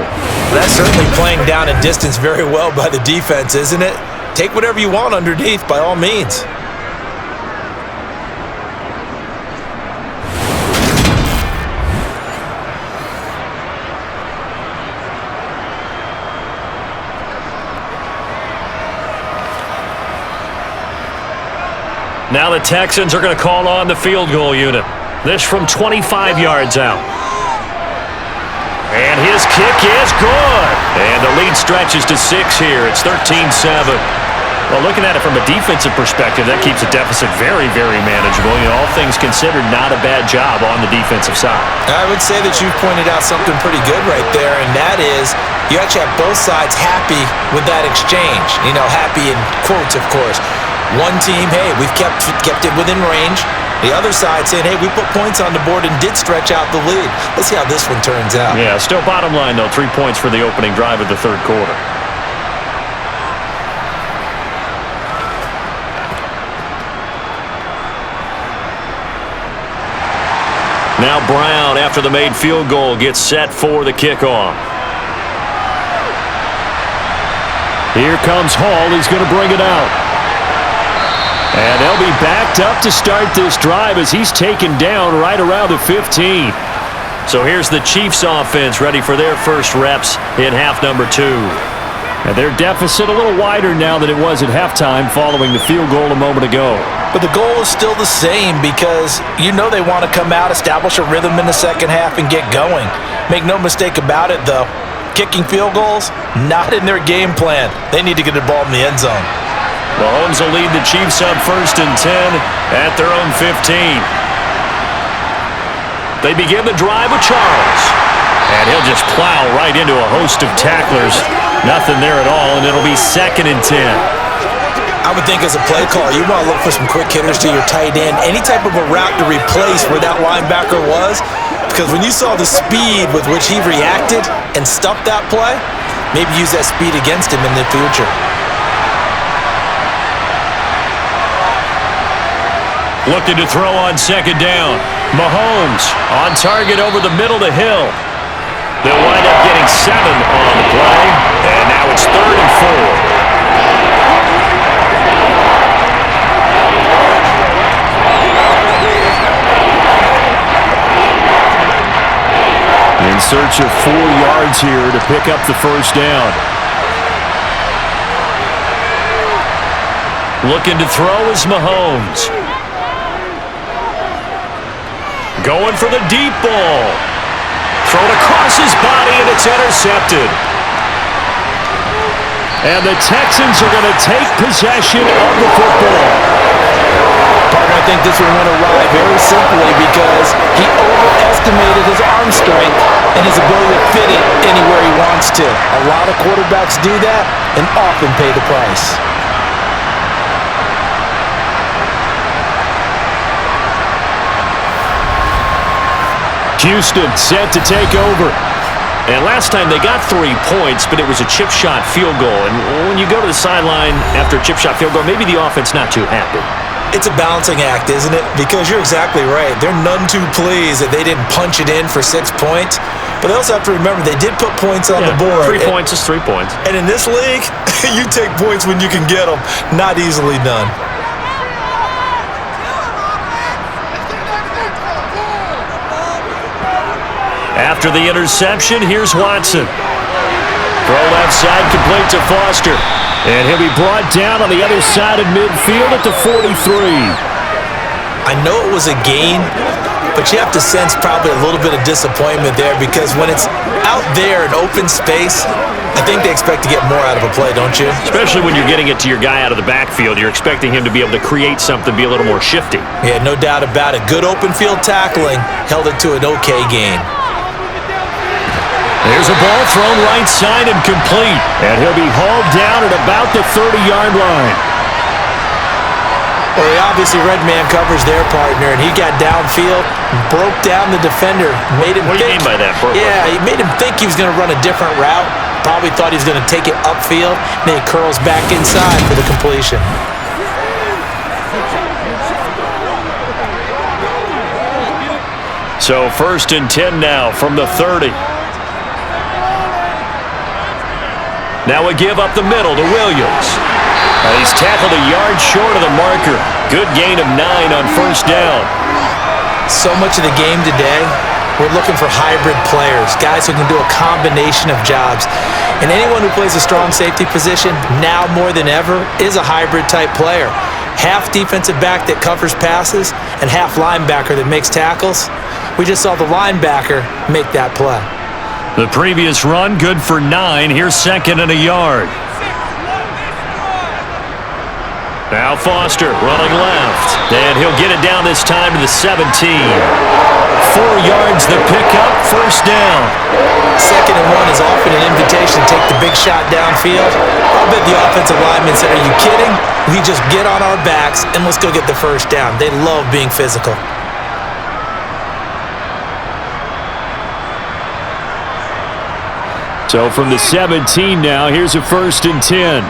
That's certainly playing down a distance very well by the defense, isn't it? Take whatever you want underneath, by all means. Now the Texans are going to call on the field goal unit. This from 25 yards out. And his kick is good. And the lead stretches to 6 here. It's 13-7. Well, looking at it from a defensive perspective, that keeps the deficit very, very manageable. You know, all things considered, not a bad job on the defensive side. I would say that you pointed out something pretty good right there, and that is you actually have both sides happy with that exchange. You know, happy in quotes, of course. One team, hey, we've kept it within range. The other side saying, hey, we put points on the board and did stretch out the lead. Let's see how this one turns out. Yeah, still bottom line, though, 3 points for the opening drive of the 3rd quarter. Now Brown, after the made field goal, gets set for the kickoff. Here comes Hall. He's going to bring it out. And they'll be backed up to start this drive as he's taken down right around the 15. So here's the Chiefs offense ready for their first reps in half number 2. And their deficit a little wider now than it was at halftime following the field goal a moment ago. But the goal is still the same because you know they want to come out, establish a rhythm in the second half, and get going. Make no mistake about it, though. Kicking field goals, not in their game plan. They need to get the ball in the end zone. Mahomes will lead the Chiefs up 1st and 10 at their own 15. They begin the drive with Charles. And he'll just plow right into a host of tacklers. Nothing there at all, and it'll be 2nd and 10. I would think as a play call, you want to look for some quick hitters to your tight end. Any type of a route to replace where that linebacker was. Because when you saw the speed with which he reacted and stuffed that play, maybe use that speed against him in the future. Looking to throw on 2nd down. Mahomes on target over the middle to Hill. They'll wind up getting 7 on the play. And now it's 3rd and 4. In search of 4 yards here to pick up the first down. Looking to throw is Mahomes. Going for the deep ball. Thrown across his body, and it's intercepted. And the Texans are going to take possession of the football. Partner, I think this one went awry very simply because he overestimated his arm strength and his ability to fit it anywhere he wants to. A lot of quarterbacks do that and often pay the price. Houston set to take over. And last time they got 3 points, but it was a chip shot field goal. And when you go to the sideline after a chip shot field goal, maybe the offense not too happy. It's a balancing act, isn't it? Because you're exactly right. They're none too pleased that they didn't punch it in for 6 points. But they also have to remember they did put points on the board. 3 points is 3 points. And in this league, you take points when you can get them. Not easily done. After the interception, here's Watson. Throw left side, complete to Foster. And he'll be brought down on the other side of midfield at the 43. I know it was a gain, but you have to sense probably a little bit of disappointment there because when it's out there in open space, I think they expect to get more out of a play, don't you? Especially when you're getting it to your guy out of the backfield. You're expecting him to be able to create something, be a little more shifty. Yeah, no doubt about it. Good open field tackling held it to an okay gain. There's a ball thrown right side and complete. And he'll be hauled down at about the 30-yard line. Well, he obviously red man covers their partner, and he got downfield, broke down the defender, made him What do you mean by that? Yeah, he made him think he was going to run a different route. Probably thought he was going to take it upfield, then he curls back inside for the completion. So 1st and 10 now from the 30. Now we give up the middle to Williams. And he's tackled a yard short of the marker. Good gain of 9 on 1st down. So much of the game today, we're looking for hybrid players, guys who can do a combination of jobs. And anyone who plays a strong safety position, now more than ever, is a hybrid type player. Half defensive back that covers passes and half linebacker that makes tackles. We just saw the linebacker make that play. The previous run, good for 9. Here's 2nd and a yard. Now Foster running left. And he'll get it down this time to the 17. 4 yards the pickup, 1st down. 2nd and 1 is often an invitation to take the big shot downfield. I'll bet the offensive lineman said, "Are you kidding? We just get on our backs and let's go get the 1st down." They love being physical. So from the 17 now, here's a 1st and 10.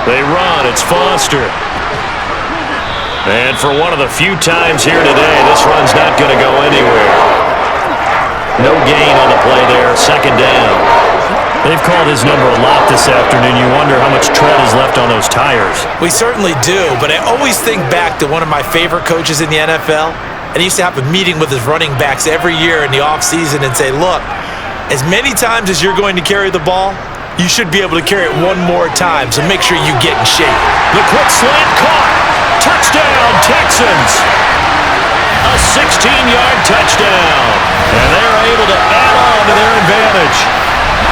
They run. It's Foster. And for one of the few times here today, this run's not going to go anywhere. No gain on the play there, second down. They've called his number a lot this afternoon. You wonder how much tread is left on those tires. We certainly do, but I always think back to one of my favorite coaches in the NFL, and he used to have a meeting with his running backs every year in the offseason and say, look, as many times as you're going to carry the ball, you should be able to carry it one more time, so make sure you get in shape. The quick slant caught. Touchdown, Texans. A 16-yard touchdown. And they're able to add on to their advantage.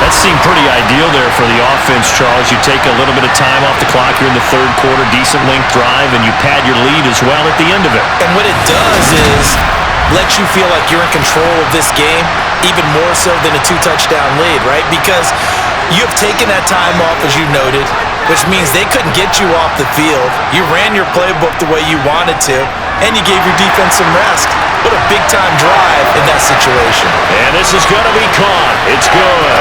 That seemed pretty ideal there for the offense, Charles. You take a little bit of time off the clock here in the third quarter, decent length drive, and you pad your lead as well at the end of it. And what it does is let you feel like you're in control of this game, even more so than a 2-touchdown lead, right? Because you have taken that time off, as you noted, which means they couldn't get you off the field. You ran your playbook the way you wanted to, and you gave your defense some rest. What a big-time drive in that situation. And this is going to be caught. It's good.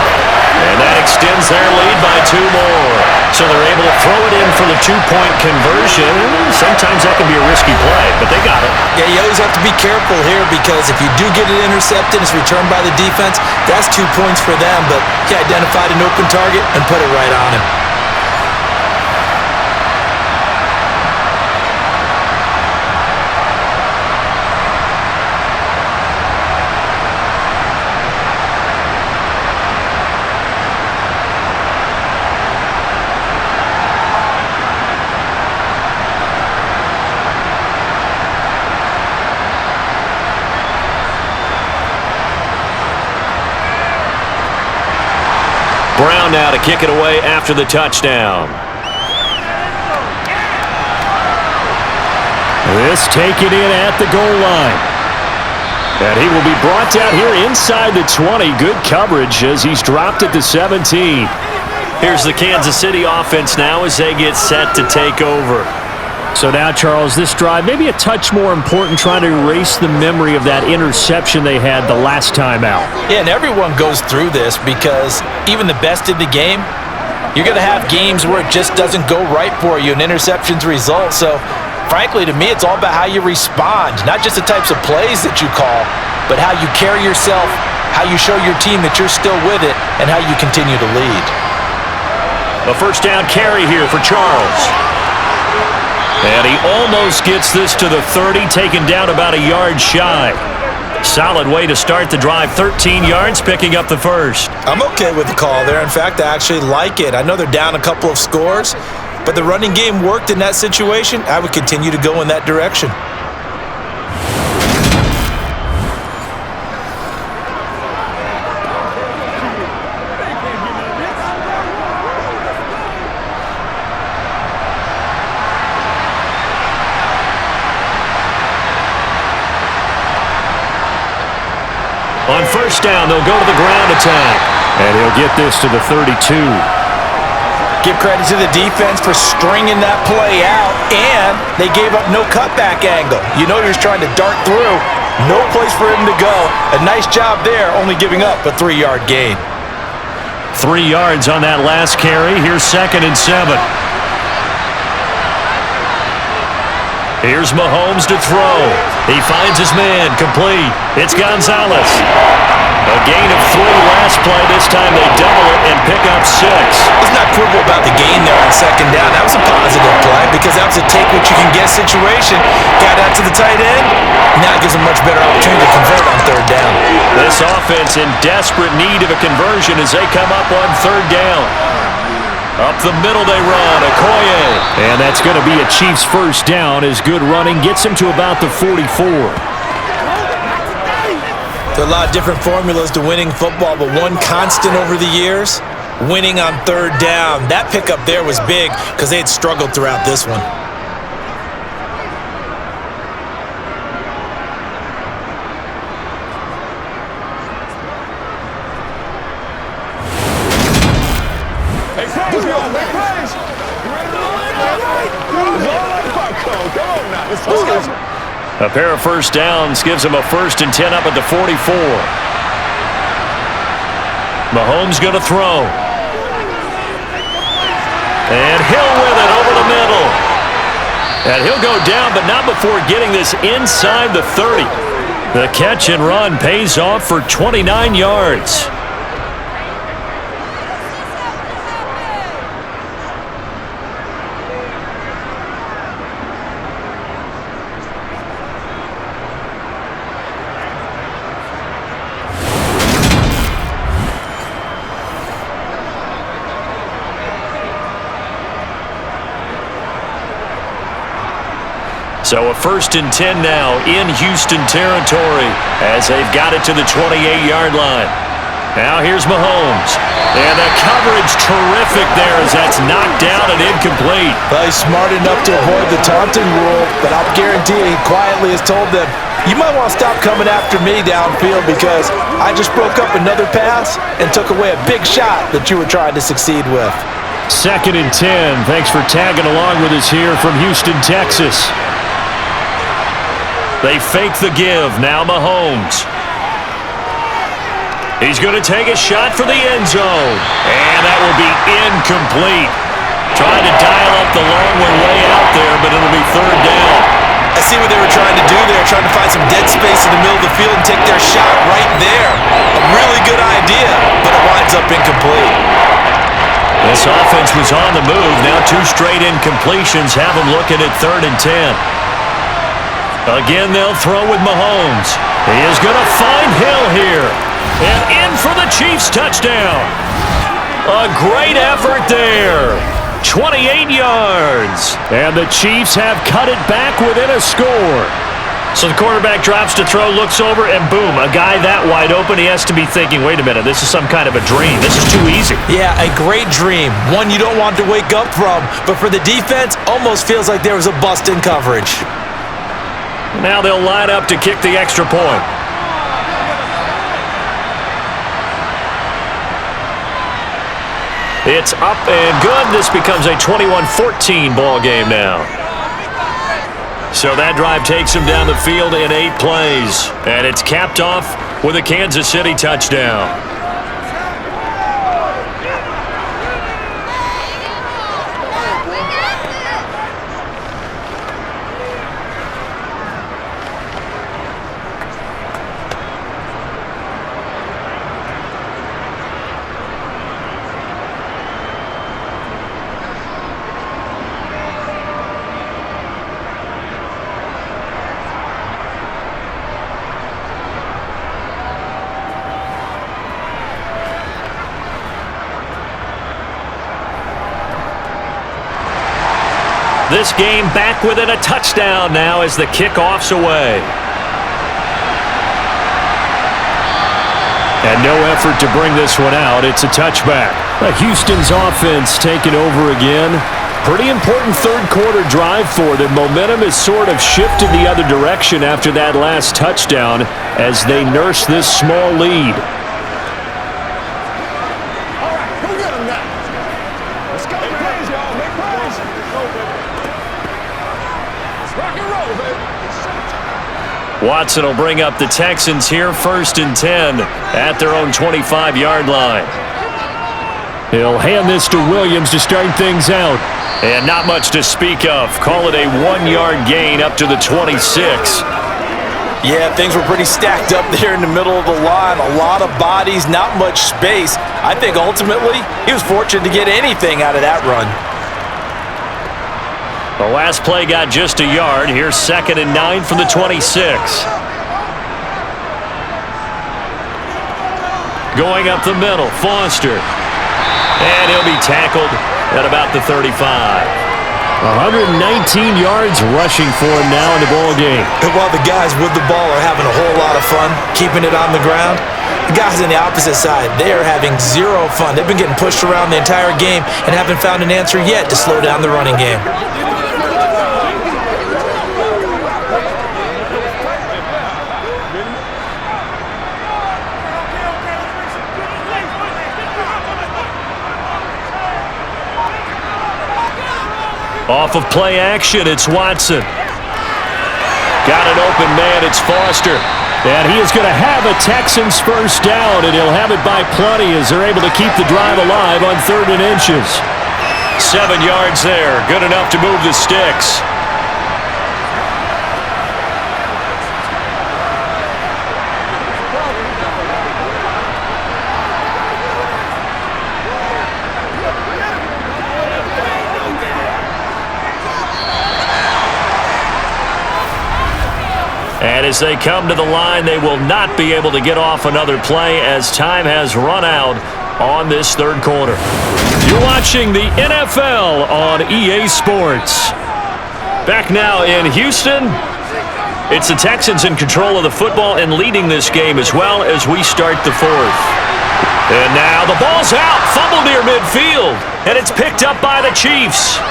And that extends their lead by 2 more. So they're able to throw it in for the 2-point conversion. Sometimes that can be a risky play, but they got it. Yeah, you always have to be careful here because if you do get it intercepted, it's returned by the defense, that's 2 points for them. But he identified an open target and put it right on him. Brown now to kick it away after the touchdown. This taken in at the goal line. And he will be brought down here inside the 20. Good coverage as he's dropped at the 17. Here's the Kansas City offense now as they get set to take over. So now, Charles, this drive maybe a touch more important, trying to erase the memory of that interception they had the last time out. Yeah, and everyone goes through this because even the best in the game, you're going to have games where it just doesn't go right for you and interceptions result. So, frankly, to me, it's all about how you respond, not just the types of plays that you call, but how you carry yourself, how you show your team that you're still with it, and how you continue to lead. A first down carry here for Charles. And he almost gets this to the 30, taken down about a yard shy. Solid way to start the drive, 13 yards, picking up the first. I'm okay with the call there. In fact, I actually like it. I know they're down a couple of scores, but the running game worked in that situation. I would continue to go in that direction. On first down, they'll go to the ground attack. And he'll get this to the 32. Give credit to the defense for stringing that play out, and they gave up no cutback angle. You know you're just trying to dart through. No place for him to go. A nice job there, only giving up a 3-yard gain. 3 yards on that last carry. Here's 2nd and 7. Here's Mahomes to throw. He finds his man, complete. It's Gonzalez. A gain of 3 last play. This time they double it and pick up 6. Let's not quibble about the gain there on second down. That was a positive play because that was a take-what-you-can-get situation. Got out to the tight end. Now it gives them much better opportunity to convert on third down. This offense in desperate need of a conversion as they come up on third down. Up the middle they run, Okoye. And that's going to be a Chiefs first down as good running gets him to about the 44. There are a lot of different formulas to winning football, but one constant over the years, winning on third down. That pickup there was big because they had struggled throughout this one. A pair of first downs gives him a 1st and 10 up at the 44. Mahomes going to throw. And Hill with it over the middle. And he'll go down, but not before getting this inside the 30. The catch and run pays off for 29 yards. So a 1st and 10 now in Houston territory as they've got it to the 28-yard line. Now here's Mahomes. And the coverage terrific there as that's knocked down and incomplete. Well, he's smart enough to avoid the taunting rule, but I'll guarantee he quietly has told them, you might want to stop coming after me downfield because I just broke up another pass and took away a big shot that you were trying to succeed with. 2nd and 10. Thanks for tagging along with us here from Houston, Texas. They fake the give. Now Mahomes. He's going to take a shot for the end zone. And that will be incomplete. Trying to dial up the long one way out there, but it'll be 3rd down. I see what they were trying to do there, trying to find some dead space in the middle of the field and take their shot right there. A really good idea, but it winds up incomplete. This offense was on the move. Now 2 straight incompletions have them looking at 3rd and 10. Again, they'll throw with Mahomes. He is going to find Hill here. And in for the Chiefs touchdown. A great effort there. 28 yards. And the Chiefs have cut it back within a score. So the quarterback drops to throw, looks over, and boom, a guy that wide open, he has to be thinking, wait a minute, this is some kind of a dream. This is too easy. Yeah, a great dream. One you don't want to wake up from. But for the defense, almost feels like there was a bust in coverage. Now they'll line up to kick the extra point. It's up and good. This becomes a 21-14 ball game now. So that drive takes him down the field in 8 plays. And it's capped off with a Kansas City touchdown. This game back within a touchdown now as the kickoff's away. And no effort to bring this one out. It's a touchback. Houston's offense taking over again. Pretty important 3rd quarter drive for them. Momentum has sort of shifted the other direction after that last touchdown as they nurse this small lead. Watson will bring up the Texans here 1st and 10 at their own 25-yard line. He'll hand this to Williams to start things out. And not much to speak of. Call it a 1-yard gain up to the 26. Yeah, things were pretty stacked up there in the middle of the line. A lot of bodies, not much space. I think ultimately he was fortunate to get anything out of that run. The last play got just a yard. Here's 2nd and 9 from the 26. Going up the middle, Foster. And he'll be tackled at about the 35. 119 yards rushing for him now in the ball game. And while the guys with the ball are having a whole lot of fun keeping it on the ground, the guys on the opposite side, they are having zero fun. They've been getting pushed around the entire game and haven't found an answer yet to slow down the running game. Off of play action, it's Watson. Got an open man, it's Foster. And he is going to have a Texans first down, and he'll have it by plenty as they're able to keep the drive alive on 3rd and inches. 7 yards there, good enough to move the sticks. And as they come to the line, they will not be able to get off another play as time has run out on this third quarter. You're watching the NFL on EA Sports. Back now in Houston, it's the Texans in control of the football and leading this game as well as we start the fourth. And now the ball's out, fumble near midfield, and it's picked up by the Chiefs.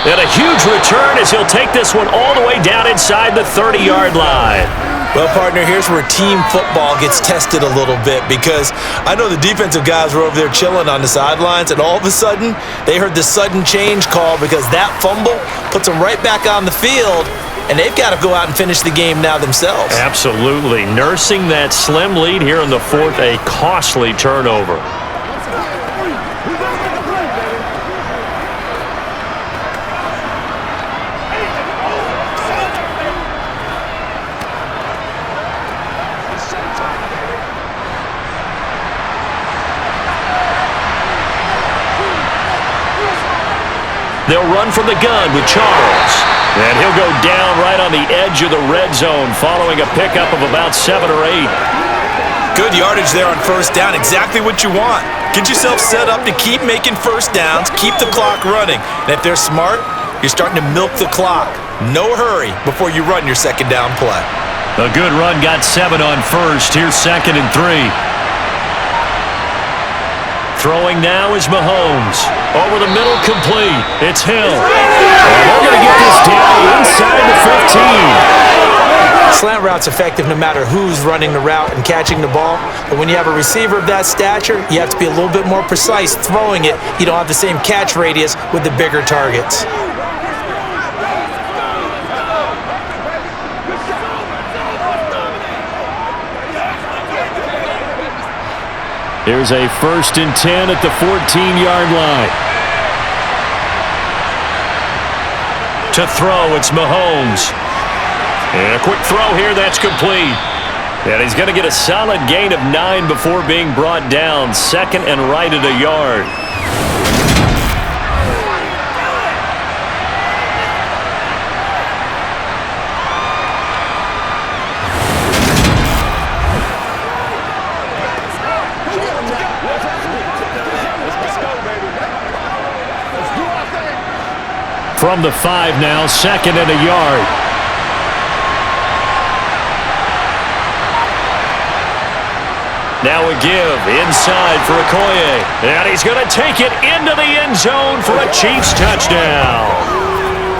And a huge return as he'll take this one all the way down inside the 30-yard line. Well, partner, here's where team football gets tested a little bit because I know the defensive guys were over there chilling on the sidelines, and all of a sudden, they heard the sudden change call because that fumble puts them right back on the field, and they've got to go out and finish the game now themselves. Absolutely. Nursing that slim lead here in the fourth, a costly turnover. They'll run from the gun with Charles. And he'll go down right on the edge of the red zone following a pickup of about 7 or 8. Good yardage there on first down. Exactly what you want. Get yourself set up to keep making first downs, keep the clock running. And if they're smart, you're starting to milk the clock. No hurry before you run your second down play. A good run got 7 on first. Here's 2nd and 3. Throwing now is Mahomes. Over the middle, complete. It's Hill. And they're going to get this down inside the 15. Slant route's effective no matter who's running the route and catching the ball. But when you have a receiver of that stature, you have to be a little bit more precise throwing it. You don't have the same catch radius with the bigger targets. Here's a 1st and 10 at the 14-yard line. To throw, it's Mahomes. And a quick throw here, that's complete. And he's going to get a solid gain of 9 before being brought down. 2nd and right at a yard. From the 5 now, 2nd and a yard. Now a give inside for Okoye. And he's going to take it into the end zone for a Chiefs touchdown.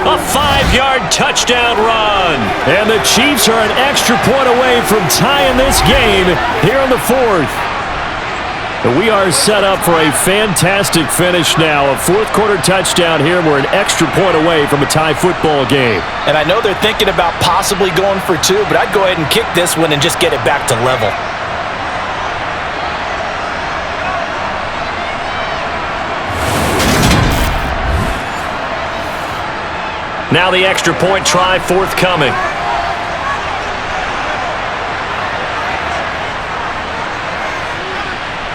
A 5-yard touchdown run. And the Chiefs are an extra point away from tying this game here in the fourth. We are set up for a fantastic finish now. A fourth-quarter touchdown here. We're an extra point away from a tie football game. And I know they're thinking about possibly going for 2, but I'd go ahead and kick this one and just get it back to level. Now the extra point try forthcoming.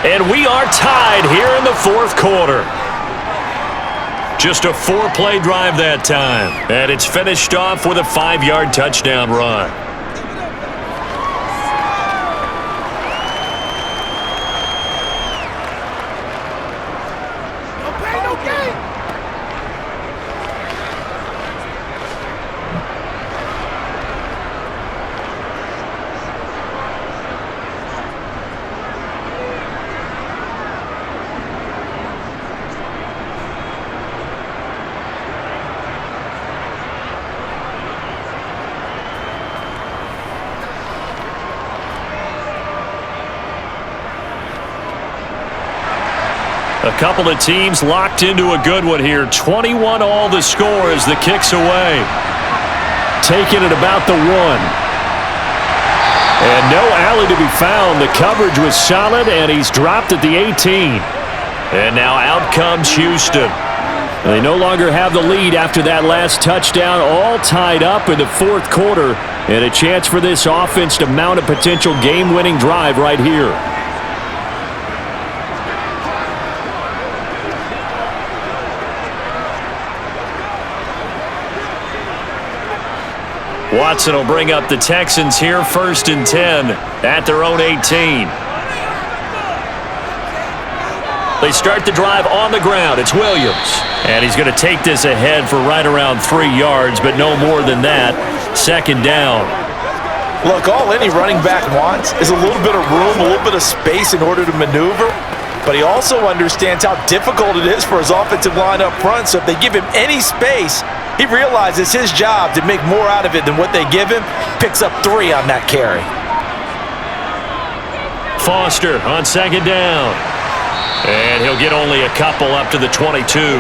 And we are tied here in the fourth quarter. Just a 4-play drive that time. And it's finished off with a 5-yard touchdown run. A couple of teams locked into a good one here. 21 all the score as the kick's away. Taking it about the 1. And no alley to be found. The coverage was solid, and he's dropped at the 18. And now out comes Houston. They no longer have the lead after that last touchdown. All tied up in the fourth quarter. And a chance for this offense to mount a potential game-winning drive right here. Watson will bring up the Texans here, 1st and 10 at their own 18. They start the drive on the ground. It's Williams. And he's going to take this ahead for right around 3 yards, but no more than that. 2nd down. Look, all any running back wants is a little bit of room, a little bit of space in order to maneuver. But he also understands how difficult it is for his offensive line up front. So if they give him any space, he realizes his job to make more out of it than what they give him. Picks up 3 on that carry. Foster on 2nd down. And he'll get only a couple up to the 22.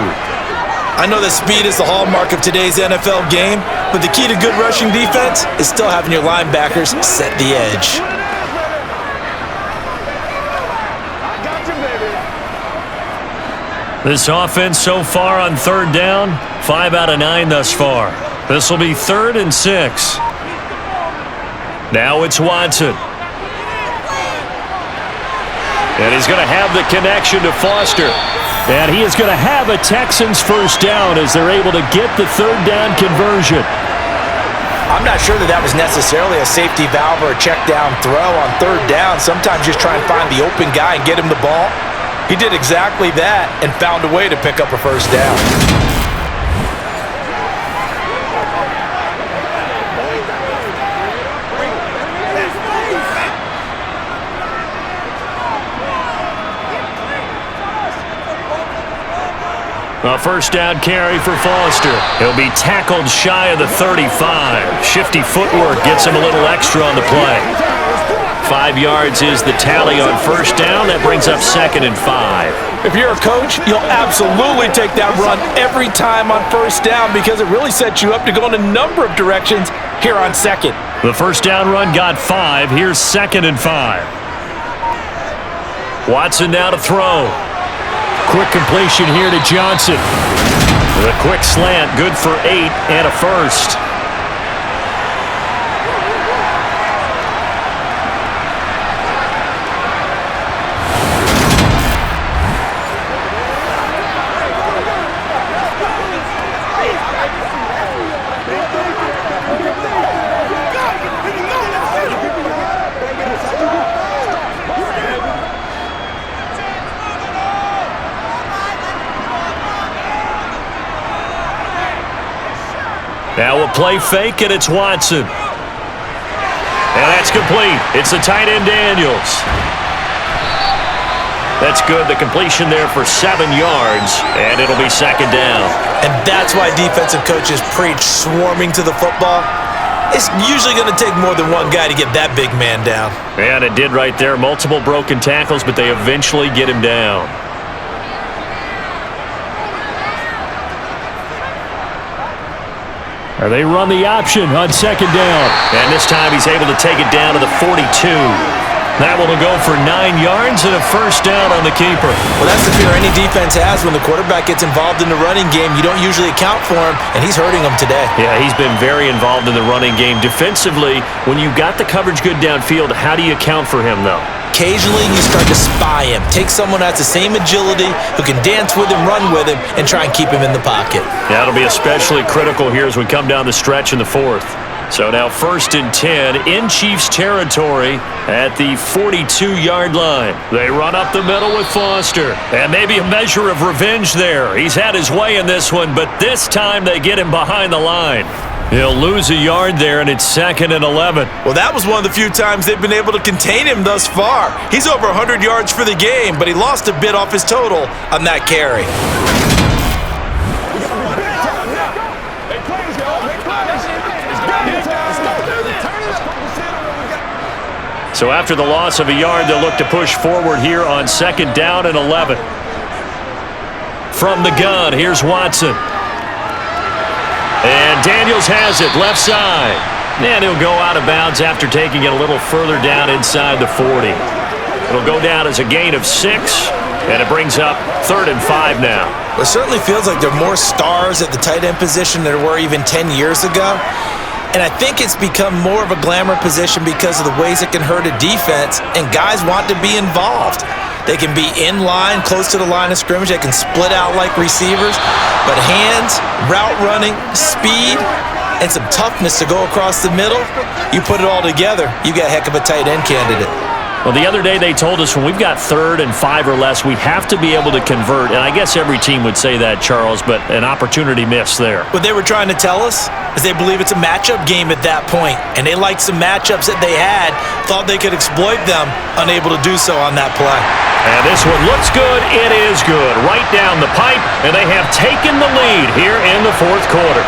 I know that speed is the hallmark of today's NFL game, but the key to good rushing defense is still having your linebackers set the edge. This offense so far on 3rd down, 5 out of 9 thus far. This will be 3rd and 6. Now it's Watson. And he's going to have the connection to Foster. And he is going to have a Texans 1st down as they're able to get the 3rd down conversion. I'm not sure that was necessarily a safety valve or a check down throw on 3rd down. Sometimes just try and find the open guy and get him the ball. He did exactly that and found a way to pick up a 1st down. A 1st down carry for Foster. He'll be tackled shy of the 35. Shifty footwork gets him a little extra on the play. 5 yards is the tally on 1st down. That brings up 2nd and 5. If you're a coach, you'll absolutely take that run every time on 1st down because it really sets you up to go in a number of directions here on 2nd. The 1st down run got 5. Here's 2nd and 5. Watson now to throw. Quick completion here to Johnson. The quick slant, good for 8 and a 1st. Now a play fake, and it's Watson. And that's complete. It's the tight end Daniels. That's good. The completion there for 7 yards, and it'll be 2nd down. And that's why defensive coaches preach swarming to the football. It's usually going to take more than one guy to get that big man down. And it did right there. Multiple broken tackles, but they eventually get him down. They run the option on 2nd down. And this time he's able to take it down to the 42. That one will go for 9 yards and a 1st down on the keeper. Well, that's the fear any defense has when the quarterback gets involved in the running game. You don't usually account for him, and he's hurting them today. Yeah, he's been very involved in the running game. Defensively, when you got the coverage good downfield, how do you account for him, though? Occasionally, you start to spy him. Take someone who has the same agility, who can dance with him, run with him, and try and keep him in the pocket. That'll be especially critical here as we come down the stretch in the 4th. So now 1st and 10 in Chiefs territory at the 42-yard line. They run up the middle with Foster. And maybe a measure of revenge there. He's had his way in this one, but this time they get him behind the line. He'll lose a yard there, and it's 2nd and 11. Well, that was one of the few times they've been able to contain him thus far. He's over 100 yards for the game, but he lost a bit off his total on that carry. So after the loss of a yard, they'll look to push forward here on 2nd down and 11. From the gun, here's Watson. And Daniels has it, left side. And he'll go out of bounds after taking it a little further down inside the 40. It'll go down as a gain of 6, and it brings up 3rd and 5 now. Well, it certainly feels like there are more stars at the tight end position than there were even 10 years ago. And I think it's become more of a glamour position because of the ways it can hurt a defense, and guys want to be involved. They can be in line, close to the line of scrimmage. They can split out like receivers. But hands, route running, speed, and some toughness to go across the middle, you put it all together, you got a heck of a tight end candidate. Well, the other day they told us when we've got 3rd and 5 or less, we have to be able to convert. And I guess every team would say that, Charles, but an opportunity missed there. What they were trying to tell us is they believe it's a matchup game at that point, and they liked some matchups that they had, thought they could exploit them, unable to do so on that play. And this one looks good. It is good. Right down the pipe, and they have taken the lead here in the 4th quarter.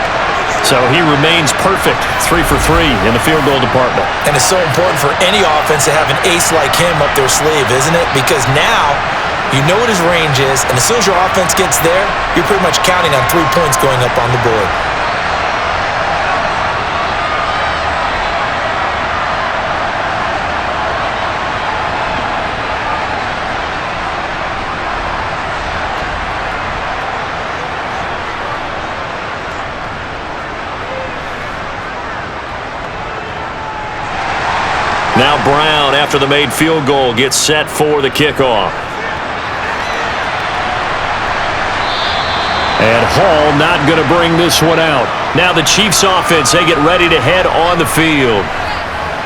So he remains perfect, 3 for 3 in the field goal department. And it's so important for any offense to have an ace like him up their sleeve, isn't it? Because now you know what his range is, and as soon as your offense gets there, you're pretty much counting on 3 points going up on the board. Now Brown, after the made field goal, gets set for the kickoff. And Hall not going to bring this one out. Now the Chiefs offense, they get ready to head on the field.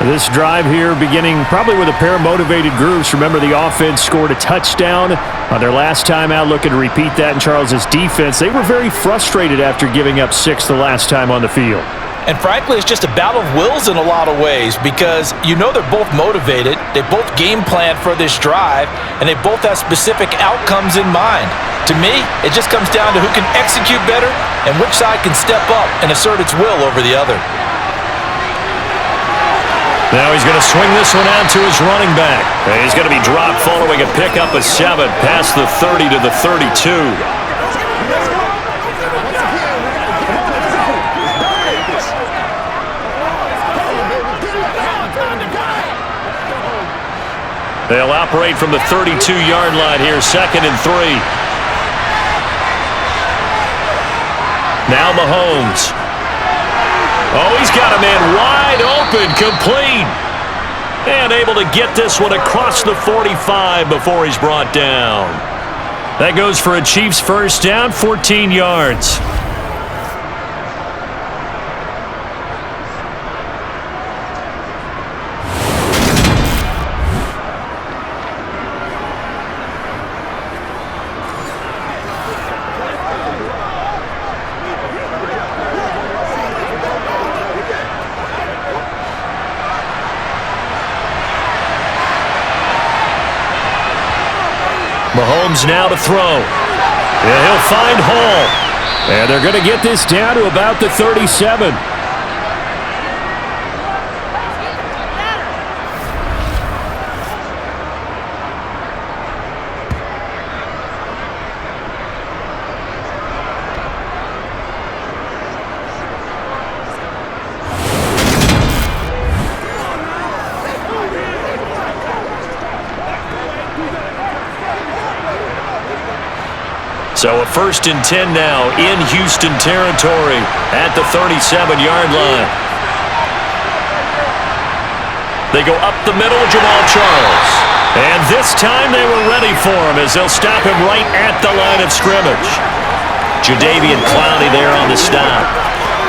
This drive here beginning probably with a pair of motivated groups. Remember, the offense scored a touchdown on their last time out, looking to repeat that in Charles's defense. They were very frustrated after giving up 6 the last time on the field. And frankly, it's just a battle of wills in a lot of ways because you know they're both motivated, they both game plan for this drive, and they both have specific outcomes in mind. To me, it just comes down to who can execute better and which side can step up and assert its will over the other. Now he's going to swing this one out to his running back. And he's going to be dropped following a pickup of 7 past the 30 to the 32. They'll operate from the 32-yard line here, 2nd and 3. Now Mahomes. Oh, he's got a man wide open, complete. And able to get this one across the 45 before he's brought down. That goes for a Chiefs first down, 14 yards. Mahomes now to throw. And he'll find Hall. And they're going to get this down to about the 37. So a 1st and 10 now in Houston territory at the 37-yard line. They go up the middle, Jamal Charles. And this time they were ready for him as they'll stop him right at the line of scrimmage. Jadeveon Clowney there on the stop.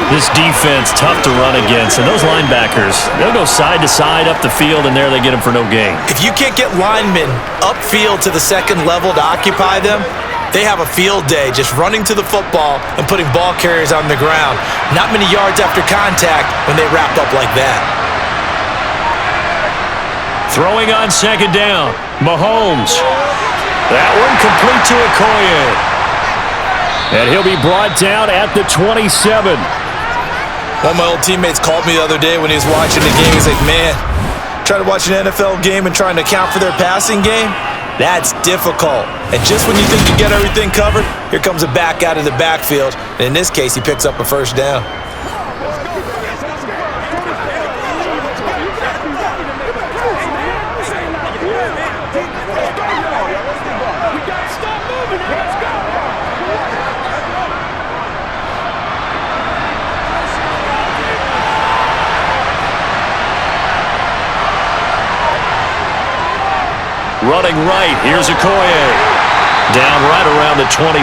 This defense, tough to run against. And those linebackers, they'll go side to side up the field, and there they get him for no gain. If you can't get linemen upfield to the 2nd level to occupy them, they have a field day just running to the football and putting ball carriers on the ground. Not many yards after contact when they wrap up like that. Throwing on 2nd down, Mahomes. That one complete to Okoye. And he'll be brought down at the 27. One of my old teammates called me the other day when he was watching the game. He's like, man, trying to watch an NFL game and trying to account for their passing game? That's difficult. And just when you think you get everything covered, here comes a back out of the backfield. And in this case, he picks up a 1st down. Running right, here's Okoye. Down right around the 25.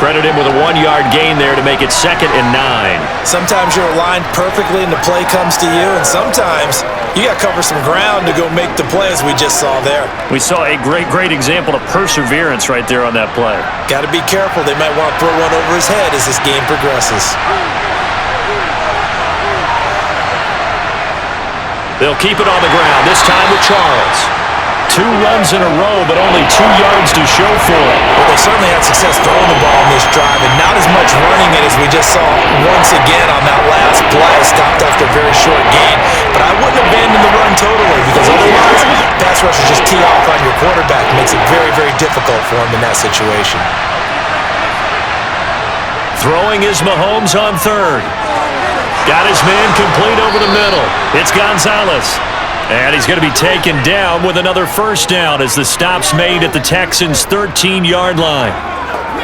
Credit him with a 1-yard gain there to make it 2nd and 9. Sometimes you're aligned perfectly and the play comes to you, and sometimes you got to cover some ground to go make the play, as we just saw there. We saw a great example of perseverance right there on that play. Got to be careful. They might want to throw one over his head as this game progresses. They'll keep it on the ground, this time with Charles. 2 runs in a row, but only 2 yards to show for it. Well, they certainly had success throwing the ball in this drive, and not as much running it as we just saw once again on that last play. Stopped after a very short gain. But I wouldn't abandon the run totally, because otherwise, pass rushers just tee off on your quarterback. It makes it very difficult for him in that situation. Throwing is Mahomes on 3rd. Got his man complete over the middle. It's Gonzalez. And he's going to be taken down with another first down as the stop's made at the Texans' 13-yard line.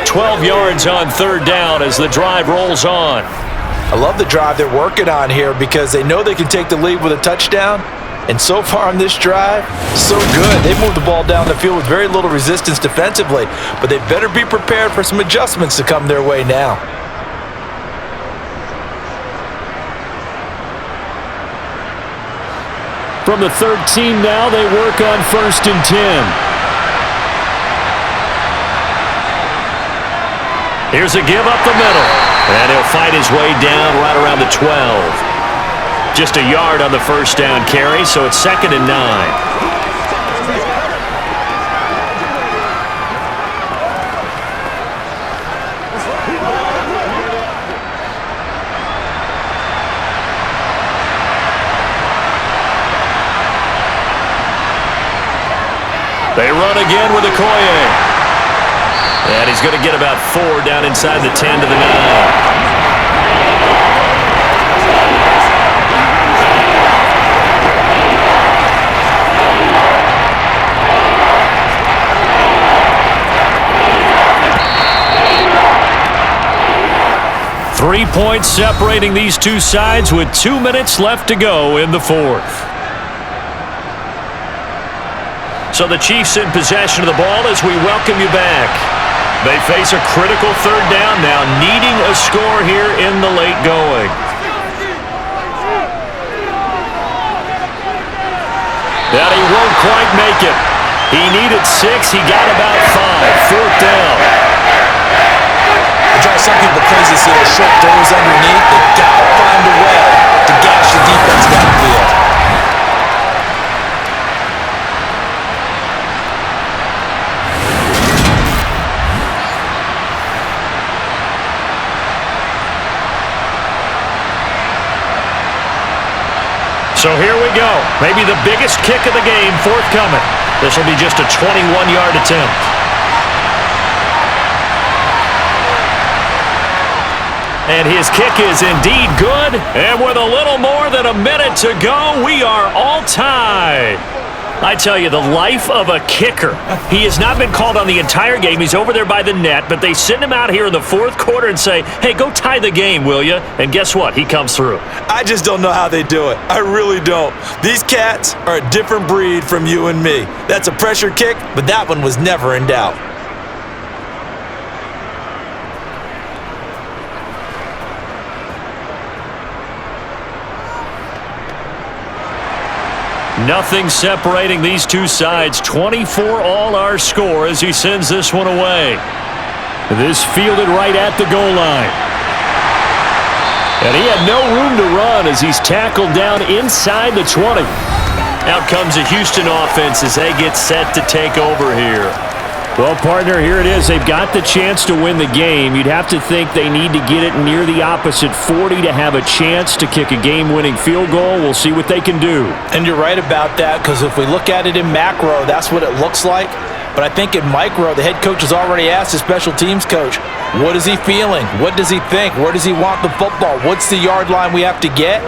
12 yards on 3rd down as the drive rolls on. I love the drive they're working on here because they know they can take the lead with a touchdown. And so far on this drive, so good. They moved the ball down the field with very little resistance defensively, but they better be prepared for some adjustments to come their way now. From the 13 now, they work on 1st and 10. Here's a give up the middle. And he'll fight his way down right around the 12. Just a yard on the first down carry, so it's 2nd and 9. They run again with Okoye. And he's going to get about 4 down inside the 10 to the 9. Three points separating these two sides with 2 minutes left to go in the 4th. So the Chiefs in possession of the ball as we welcome you back. They face a critical 3rd down now, needing a score here in the late going. That he won't quite make it. He needed 6. He got about 5. 4th down. It drives some people crazy to see those short throws underneath. They got to find a way to gash the defense downfield. So here we go. Maybe the biggest kick of the game forthcoming. This will be just a 21-yard attempt. And his kick is indeed good. And with a little more than a minute to go, we are all tied. I tell you, the life of a kicker. He has not been called on the entire game. He's over there by the net, but they send him out here in the 4th quarter and say, hey, go tie the game, will you? And guess what? He comes through. I just don't know how they do it. I really don't. These cats are a different breed from you and me. That's a pressure kick, but that one was never in doubt. Nothing separating these two sides. 24 all our score as he sends this one away. This fielded right at the goal line. And he had no room to run as he's tackled down inside the 20. Out comes the Houston offense as they get set to take over here. Well, partner, here it is. They've got the chance to win the game. You'd have to think they need to get it near the opposite 40 to have a chance to kick a game-winning field goal. We'll see what they can do. And you're right about that, because if we look at it in macro, that's what it looks like. But I think in micro, the head coach has already asked his special teams coach, what is he feeling? What does he think? Where does he want the football? What's the yard line we have to get?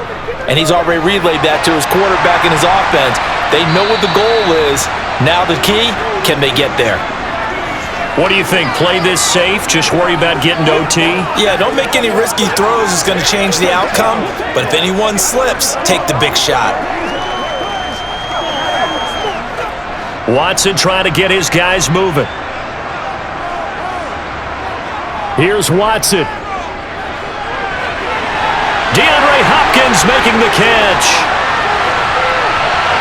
And he's already relayed that to his quarterback and his offense. They know what the goal is. Now the key, can they get there? What do you think? Play this safe? Just worry about getting to OT? Yeah, don't make any risky throws. It's going to change the outcome. But if anyone slips, take the big shot. Watson trying to get his guys moving. Here's Watson. DeAndre Hopkins making the catch.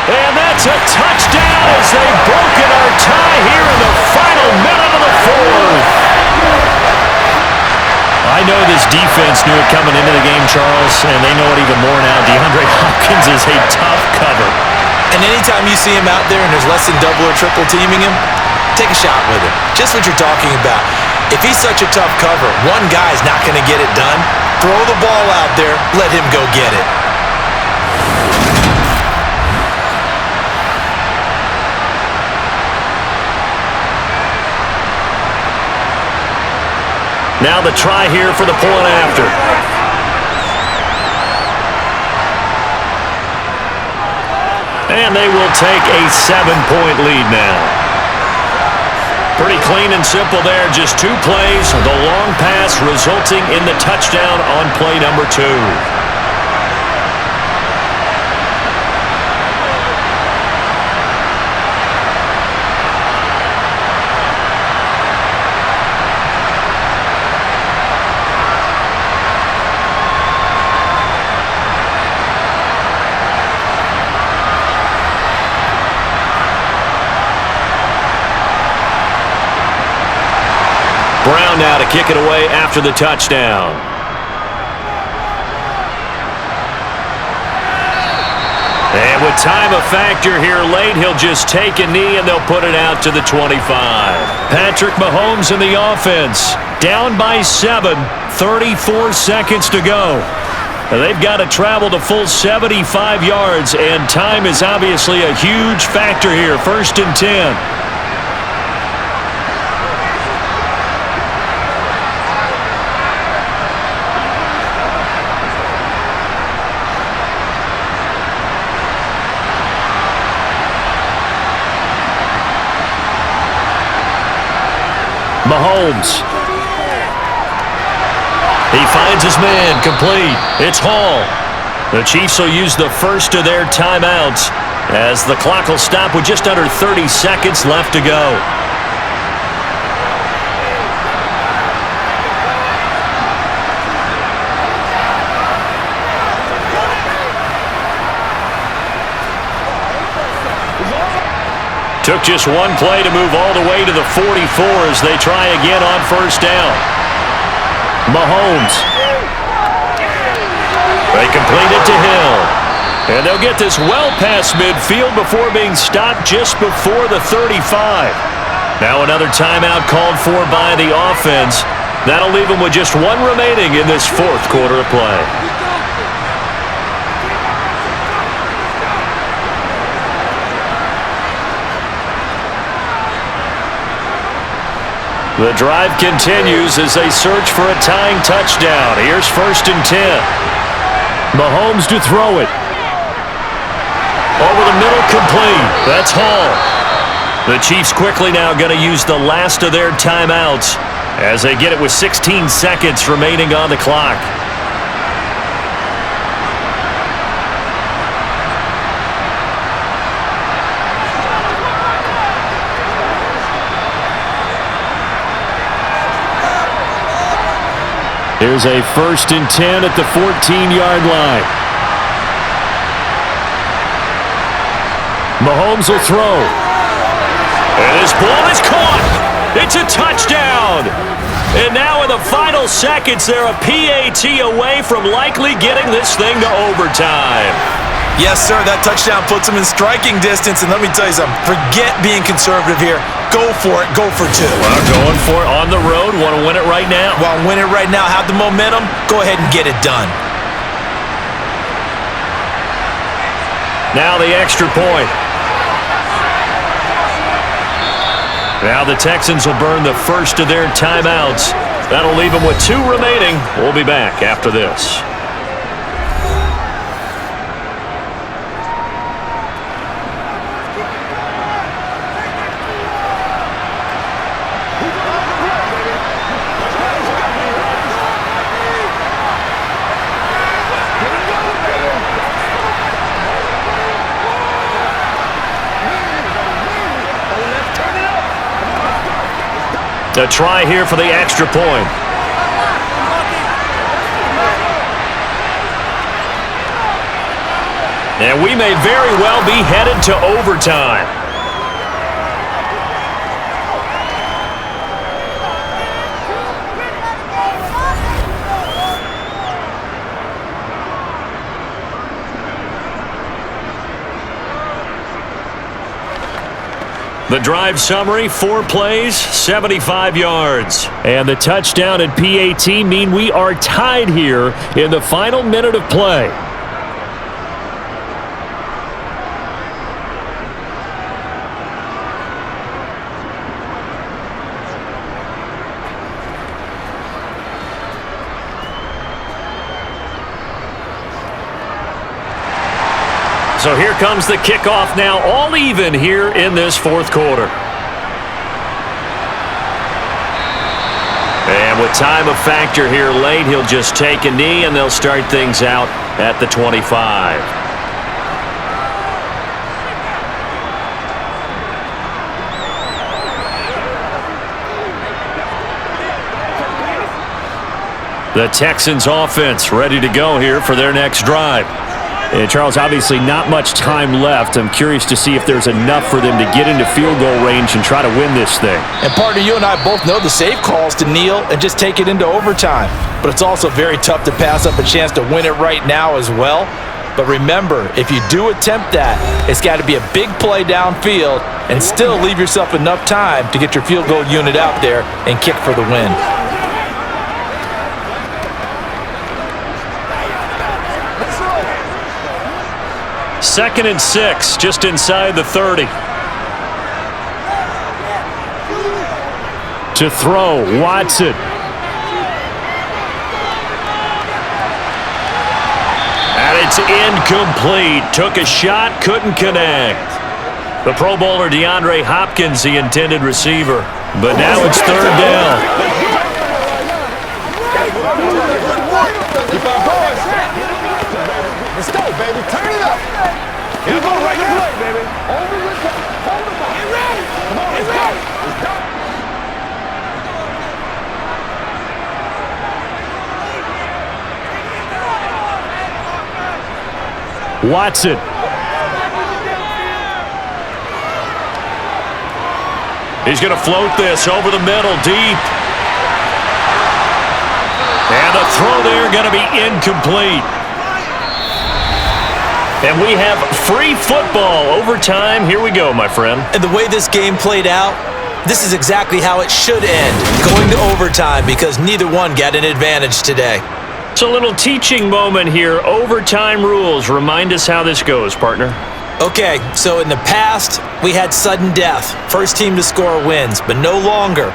And that's a touchdown as they've broken our tie here in the final minute of the fourth. I know this defense knew it coming into the game, Charles, and they know it even more now. DeAndre Hopkins is a tough cover. And anytime you see him out there and there's less than double or triple teaming him, take a shot with him. Just what you're talking about. If he's such a tough cover, one guy's not going to get it done. Throw the ball out there, let him go get it. Now the try here for the point after. And they will take a 7-point lead now. Pretty clean and simple there. Just 2 plays. The long pass resulting in the touchdown on play number 2. Brown now to kick it away after the touchdown. And with time a factor here late, he'll just take a knee and they'll put it out to the 25. Patrick Mahomes in the offense. Down by 7, 34 seconds to go. They've got to travel the full 75 yards, and time is obviously a huge factor here. 1st and 10. Mahomes. He finds his man, complete. It's Hall. The Chiefs will use the first of their timeouts as the clock will stop with just under 30 seconds left to go. Took just 1 play to move all the way to the 44 as they try again on 1st down. Mahomes. They complete it to Hill. And they'll get this well past midfield before being stopped just before the 35. Now another timeout called for by the offense. That'll leave them with just 1 remaining in this 4th quarter of play. The drive continues as they search for a tying touchdown. Here's 1st and 10. Mahomes to throw it. Over the middle, complete. That's Hall. The Chiefs quickly now going to use the last of their timeouts as they get it with 16 seconds remaining on the clock. Here's a 1st and 10 at the 14-yard line. Mahomes will throw. And this ball is caught. It's a touchdown. And now in the final seconds, they're a PAT away from likely getting this thing to overtime. Yes, sir, that touchdown puts them in striking distance. And let me tell you something, forget being conservative here. Go for it, go for 2. Well, going for it on the road. Want to win it right now? Well, win it right now, have the momentum, go ahead and get it done. Now the extra point. Now the Texans will burn the first of their timeouts. That'll leave them with 2 remaining. We'll be back after this. A try here for the extra point. And we may very well be headed to overtime. The drive summary, 4 plays, 75 yards. And the touchdown and PAT mean we are tied here in the final minute of play. So here comes the kickoff now, all even here in this fourth quarter. And with time a factor here late, he'll just take a knee and they'll start things out at the 25. The Texans offense ready to go here for their next drive. And Charles, obviously not much time left. I'm curious to see if there's enough for them to get into field goal range and try to win this thing. And partner, you and I both know the safe calls to kneel and just take it into overtime. But it's also very tough to pass up a chance to win it right now as well. But remember, if you do attempt that, it's got to be a big play downfield and still leave yourself enough time to get your field goal unit out there and kick for the win. Second and 6, just inside the 30. To throw, Watson. And it's incomplete. Took a shot, couldn't connect. The Pro Bowler DeAndre Hopkins, the intended receiver. But now it's third down. Let's go, baby. Turn it up. Here we go, right play, baby. Over the top. Hold the ball. Get ready. Come on, let's go. Let's go. Watson. He's going to float this over the middle, deep. And the throw there going to be incomplete. And we have free football overtime. Here we go, my friend. And the way this game played out, this is exactly how it should end, going to overtime, because neither one got an advantage today. It's a little teaching moment here. Overtime rules. Remind us how this goes, partner. Okay, so in the past, we had sudden death. First team to score wins, but no longer.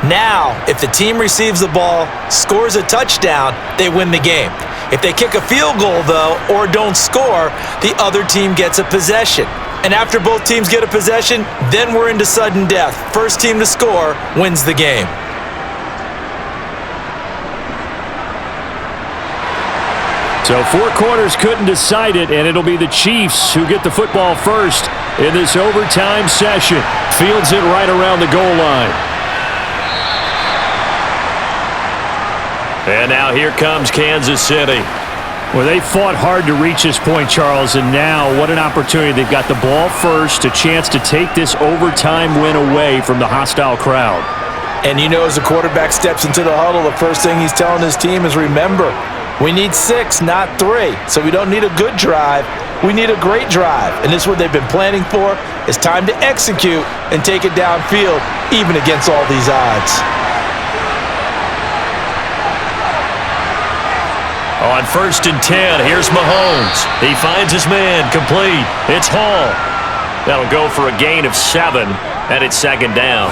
Now, if the team receives the ball, scores a touchdown, they win the game. If they kick a field goal, though, or don't score, the other team gets a possession. And after both teams get a possession, then we're into sudden death. First team to score wins the game. So 4 quarters couldn't decide it, and it'll be the Chiefs who get the football first in this overtime session. Fields it right around the goal line. And now here comes Kansas City. Well, they fought hard to reach this point, Charles, and now what an opportunity. They've got the ball first, a chance to take this overtime win away from the hostile crowd. And you know, as the quarterback steps into the huddle, the first thing he's telling his team is, remember, we need 6, not 3. So we don't need a good drive. We need a great drive. And this is what they've been planning for. It's time to execute and take it downfield, even against all these odds. On 1st and 10, here's Mahomes. He finds his man, complete. It's Hall. That'll go for a gain of 7, and it's 2nd down.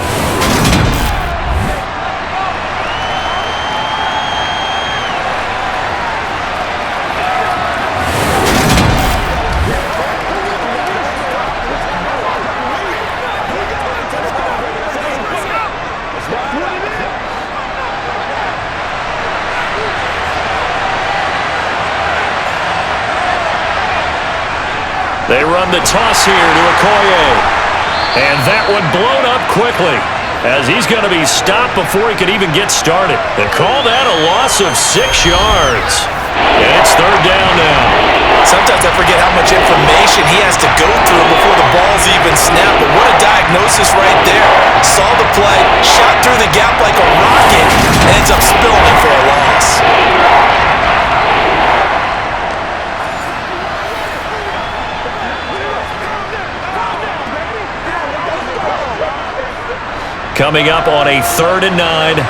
They run the toss here to Okoye. And that one blown up quickly. as he's going to be stopped before he could even get started. They call that a loss of 6 yards. And it's third down now. Sometimes I forget how much information he has to go through before the ball's even snapped. But what a diagnosis right there. Saw the play, shot through the gap like a rocket, and ends up spilling it for a loss. Coming up on a 3rd and 9.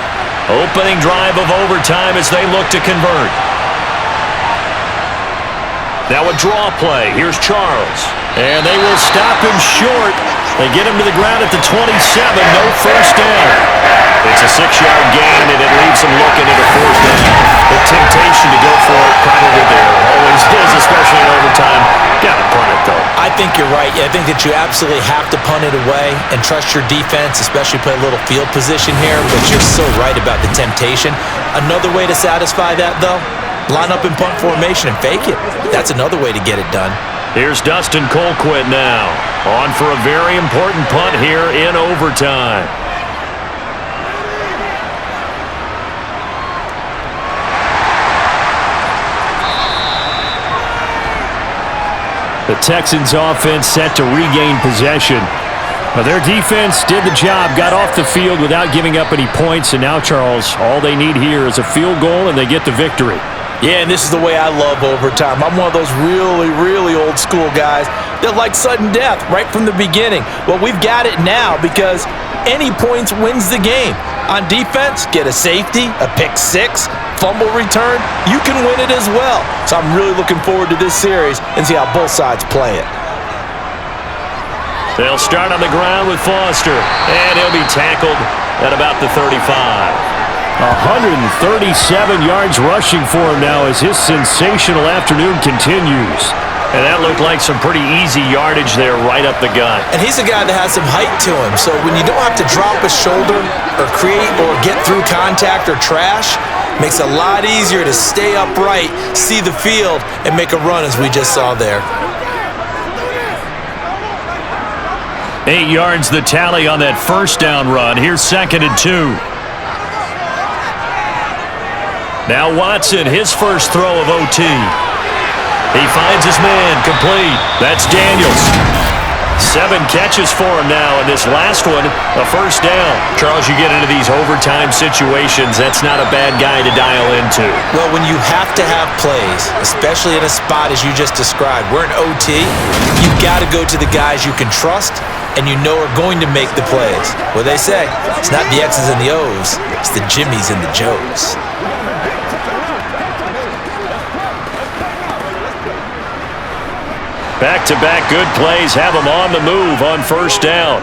Opening drive of overtime as they look to convert. Now a draw play. Here's Charles. And they will stop him short. They get him to the ground at the 27. No first down. It's a 6-yard gain, and it leaves them looking at a 4th down. The temptation to go for it probably there always is, especially in overtime. Got to punt it, though. I think you're right. I think that you absolutely have to punt it away and trust your defense, especially play a little field position here. But you're so right about the temptation. Another way to satisfy that, though, line up in punt formation and fake it. That's another way to get it done. Here's Dustin Colquitt now, on for a very important punt here in overtime. The Texans offense set to regain possession. Well, their defense did the job, got off the field without giving up any points, and now, Charles, all they need here is a field goal, and they get the victory. Yeah, and this is the way I love overtime. I'm one of those really, really old school guys that like sudden death right from the beginning. Well, we've got it now because any points wins the game. On defense, get a safety, a pick six, fumble return, you can win it as well. So I'm really looking forward to this series and see how both sides play it. They'll start on the ground with Foster, and he'll be tackled at about the 35. 137 yards rushing for him now as his sensational afternoon continues. And that looked like some pretty easy yardage there right up the gut. And he's a guy that has some height to him, so when you don't have to drop a shoulder or create or get through contact or trash, makes it a lot easier to stay upright, see the field, and make a run as we just saw there. 8 yards the tally on that first down run. Here's 2nd and 2. Now Watson, his first throw of OT. He finds his man, complete. That's Daniels. 7 catches for him now, and this last one, a first down. Charles, you get into these overtime situations, that's not a bad guy to dial into. Well, when you have to have plays, especially in a spot as you just described, we're in OT, you've got to go to the guys you can trust and you know are going to make the plays. Well, they say, it's not the X's and the O's, it's the Jimmies and the Joes. Back-to-back good plays have them on the move on first down.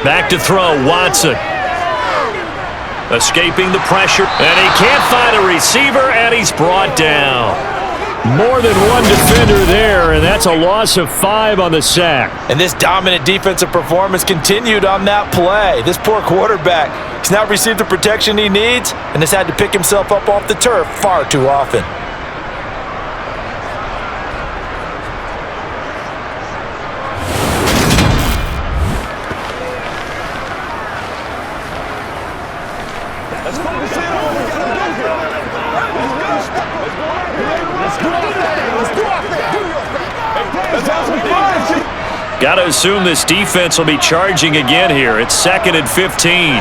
Back to throw, Watson. Escaping the pressure, and he can't find a receiver, and he's brought down. More than one defender there, and that's a loss of 5 on the sack. And this dominant defensive performance continued on that play. This poor quarterback, he's not received the protection he needs and has had to pick himself up off the turf far too often. Got to assume this defense will be charging again here. It's 2nd and 15.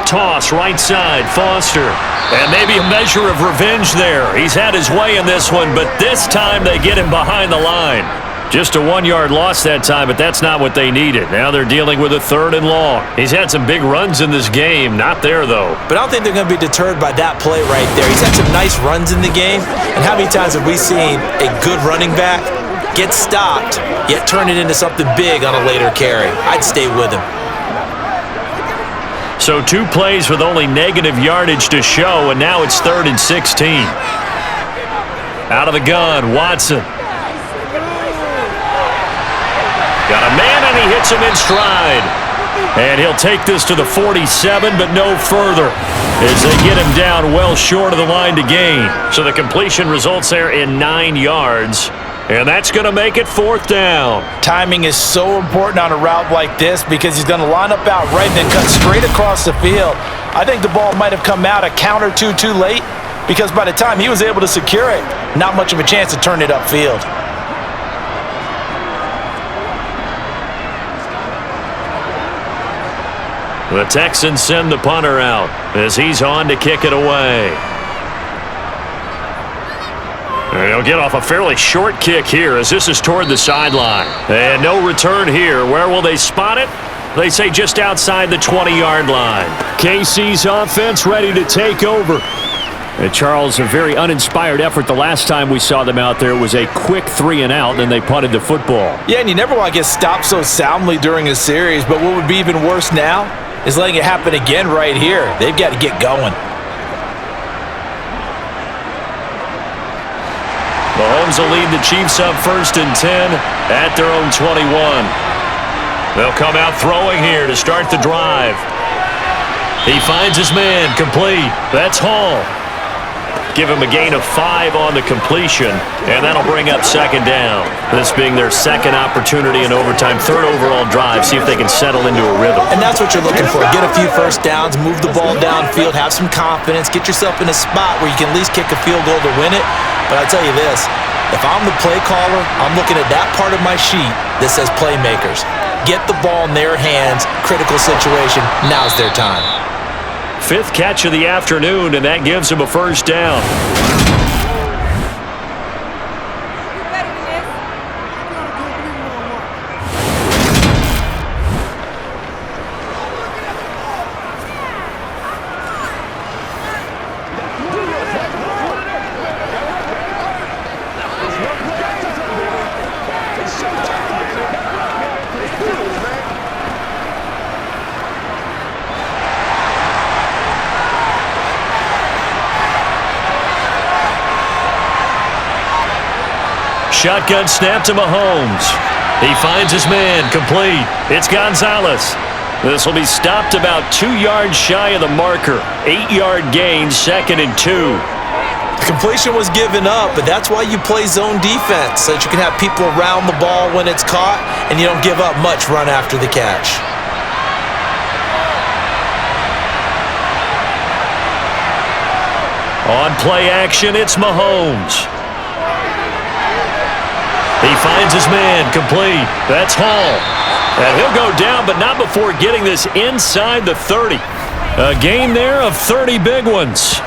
Toss right side, Foster. And maybe a measure of revenge there. He's had his way in this one, but this time they get him behind the line. Just a 1-yard loss that time, but that's not what they needed. Now they're dealing with a 3rd and long. He's had some big runs in this game. Not there, though. But I don't think they're going to be deterred by that play right there. He's had some nice runs in the game. And how many times have we seen a good running back get stopped, yet turn it into something big on a later carry? I'd stay with him. So 2 plays with only negative yardage to show, and now it's 3rd and 16. Out of the gun, Watson. Got a man, and he hits him in stride. And he'll take this to the 47, but no further, as they get him down well short of the line to gain. So the completion results there in 9 yards. And that's going to make it 4th down. Timing is so important on a route like this because he's going to line up out right and then cut straight across the field. I think the ball might have come out a count or two too late because by the time he was able to secure it, not much of a chance to turn it upfield. The Texans send the punter out as he's on to kick it away. And he'll get off a fairly short kick here as this is toward the sideline. And no return here. Where will they spot it? They say just outside the 20-yard line. KC's offense ready to take over. And Charles, a very uninspired effort the last time we saw them out there. It was a quick 3-and-out, and they punted the football. Yeah, and you never want to get stopped so soundly during a series, but what would be even worse now is letting it happen again right here. They've got to get going. Mahomes will lead the Chiefs up 1st and 10 at their own 21. They'll come out throwing here to start the drive. He finds his man, complete. That's Hall. Give him a gain of 5 on the completion, and that'll bring up 2nd down. This being their 2nd opportunity in overtime, 3rd overall drive. See if they can settle into a rhythm. And that's what you're looking for. Get a few first downs, move the ball downfield, have some confidence, get yourself in a spot where you can at least kick a field goal to win it. But I'll tell you this, if I'm the play caller, I'm looking at that part of my sheet that says playmakers. Get the ball in their hands, critical situation, now's their time. 5th catch of the afternoon, and that gives him a 1st down. Shotgun snap to Mahomes. He finds his man, complete. It's Gonzalez. This will be stopped about 2 yards shy of the marker. 8-yard gain, 2nd and 2. The completion was given up, but that's why you play zone defense, so that you can have people around the ball when it's caught, and you don't give up much run after the catch. On play action, it's Mahomes. He finds his man, complete. That's Hall. And he'll go down, but not before getting this inside the 30. A gain there of 30 big ones.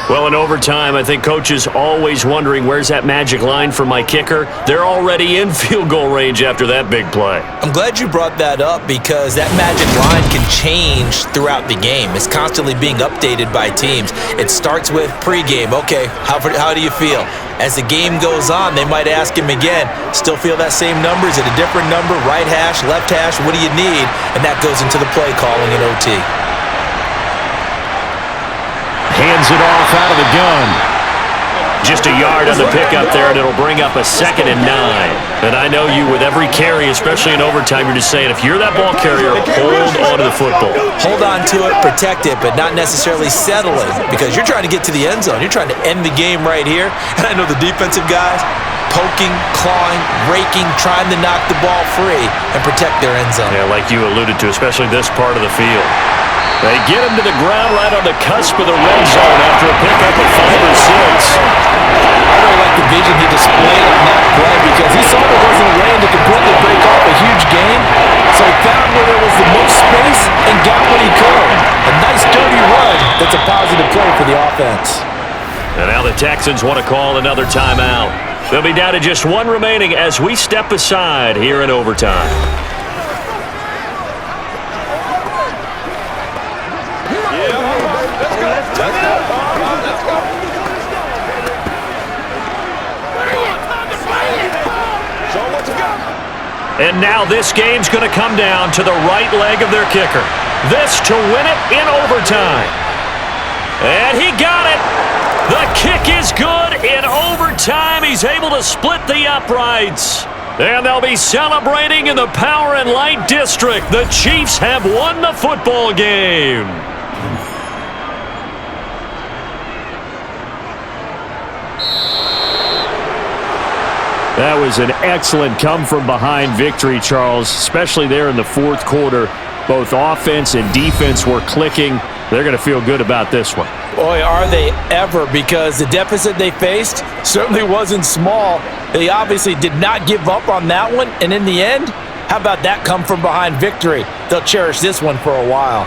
Well, in overtime, I think coaches always wondering, where's that magic line for my kicker? They're already in field goal range after that big play. I'm glad you brought that up because that magic line can change throughout the game. It's constantly being updated by teams. It starts with pregame. Okay, how do you feel? As the game goes on, they might ask him again, still feel that same number? Is it a different number? Right hash, left hash, what do you need? And that goes into the play calling in OT. Hands it off out of the gun. Just a yard on the pickup there, and it'll bring up a 2nd and 9. And I know you, with every carry, especially in overtime, you're just saying, if you're that ball carrier, hold on to the football. Hold on to it, protect it, but not necessarily settle it because you're trying to get to the end zone. You're trying to end the game right here. And I know the defensive guys poking, clawing, raking, trying to knock the ball free and protect their end zone. Yeah, like you alluded to, especially this part of the field. They get him to the ground right on the cusp of the red zone after a pickup of 5 or 6. I really like the vision he displayed on that play because he saw there wasn't a lane to completely break off a huge gain. So he found where there was the most space and got what he could. A nice dirty run that's a positive play for the offense. And now the Texans want to call another timeout. They'll be down to just 1 remaining as we step aside here in overtime. And now this game's going to come down to the right leg of their kicker. This to win it in overtime. And he got it. The kick is good in overtime. He's able to split the uprights. And they'll be celebrating in the Power and Light District. The Chiefs have won the football game. That was an excellent come-from-behind victory, Charles, especially there in the fourth quarter. Both offense and defense were clicking. They're going to feel good about this one. Boy, are they ever, because the deficit they faced certainly wasn't small. They obviously did not give up on that one, and in the end, how about that come-from-behind victory? They'll cherish this one for a while.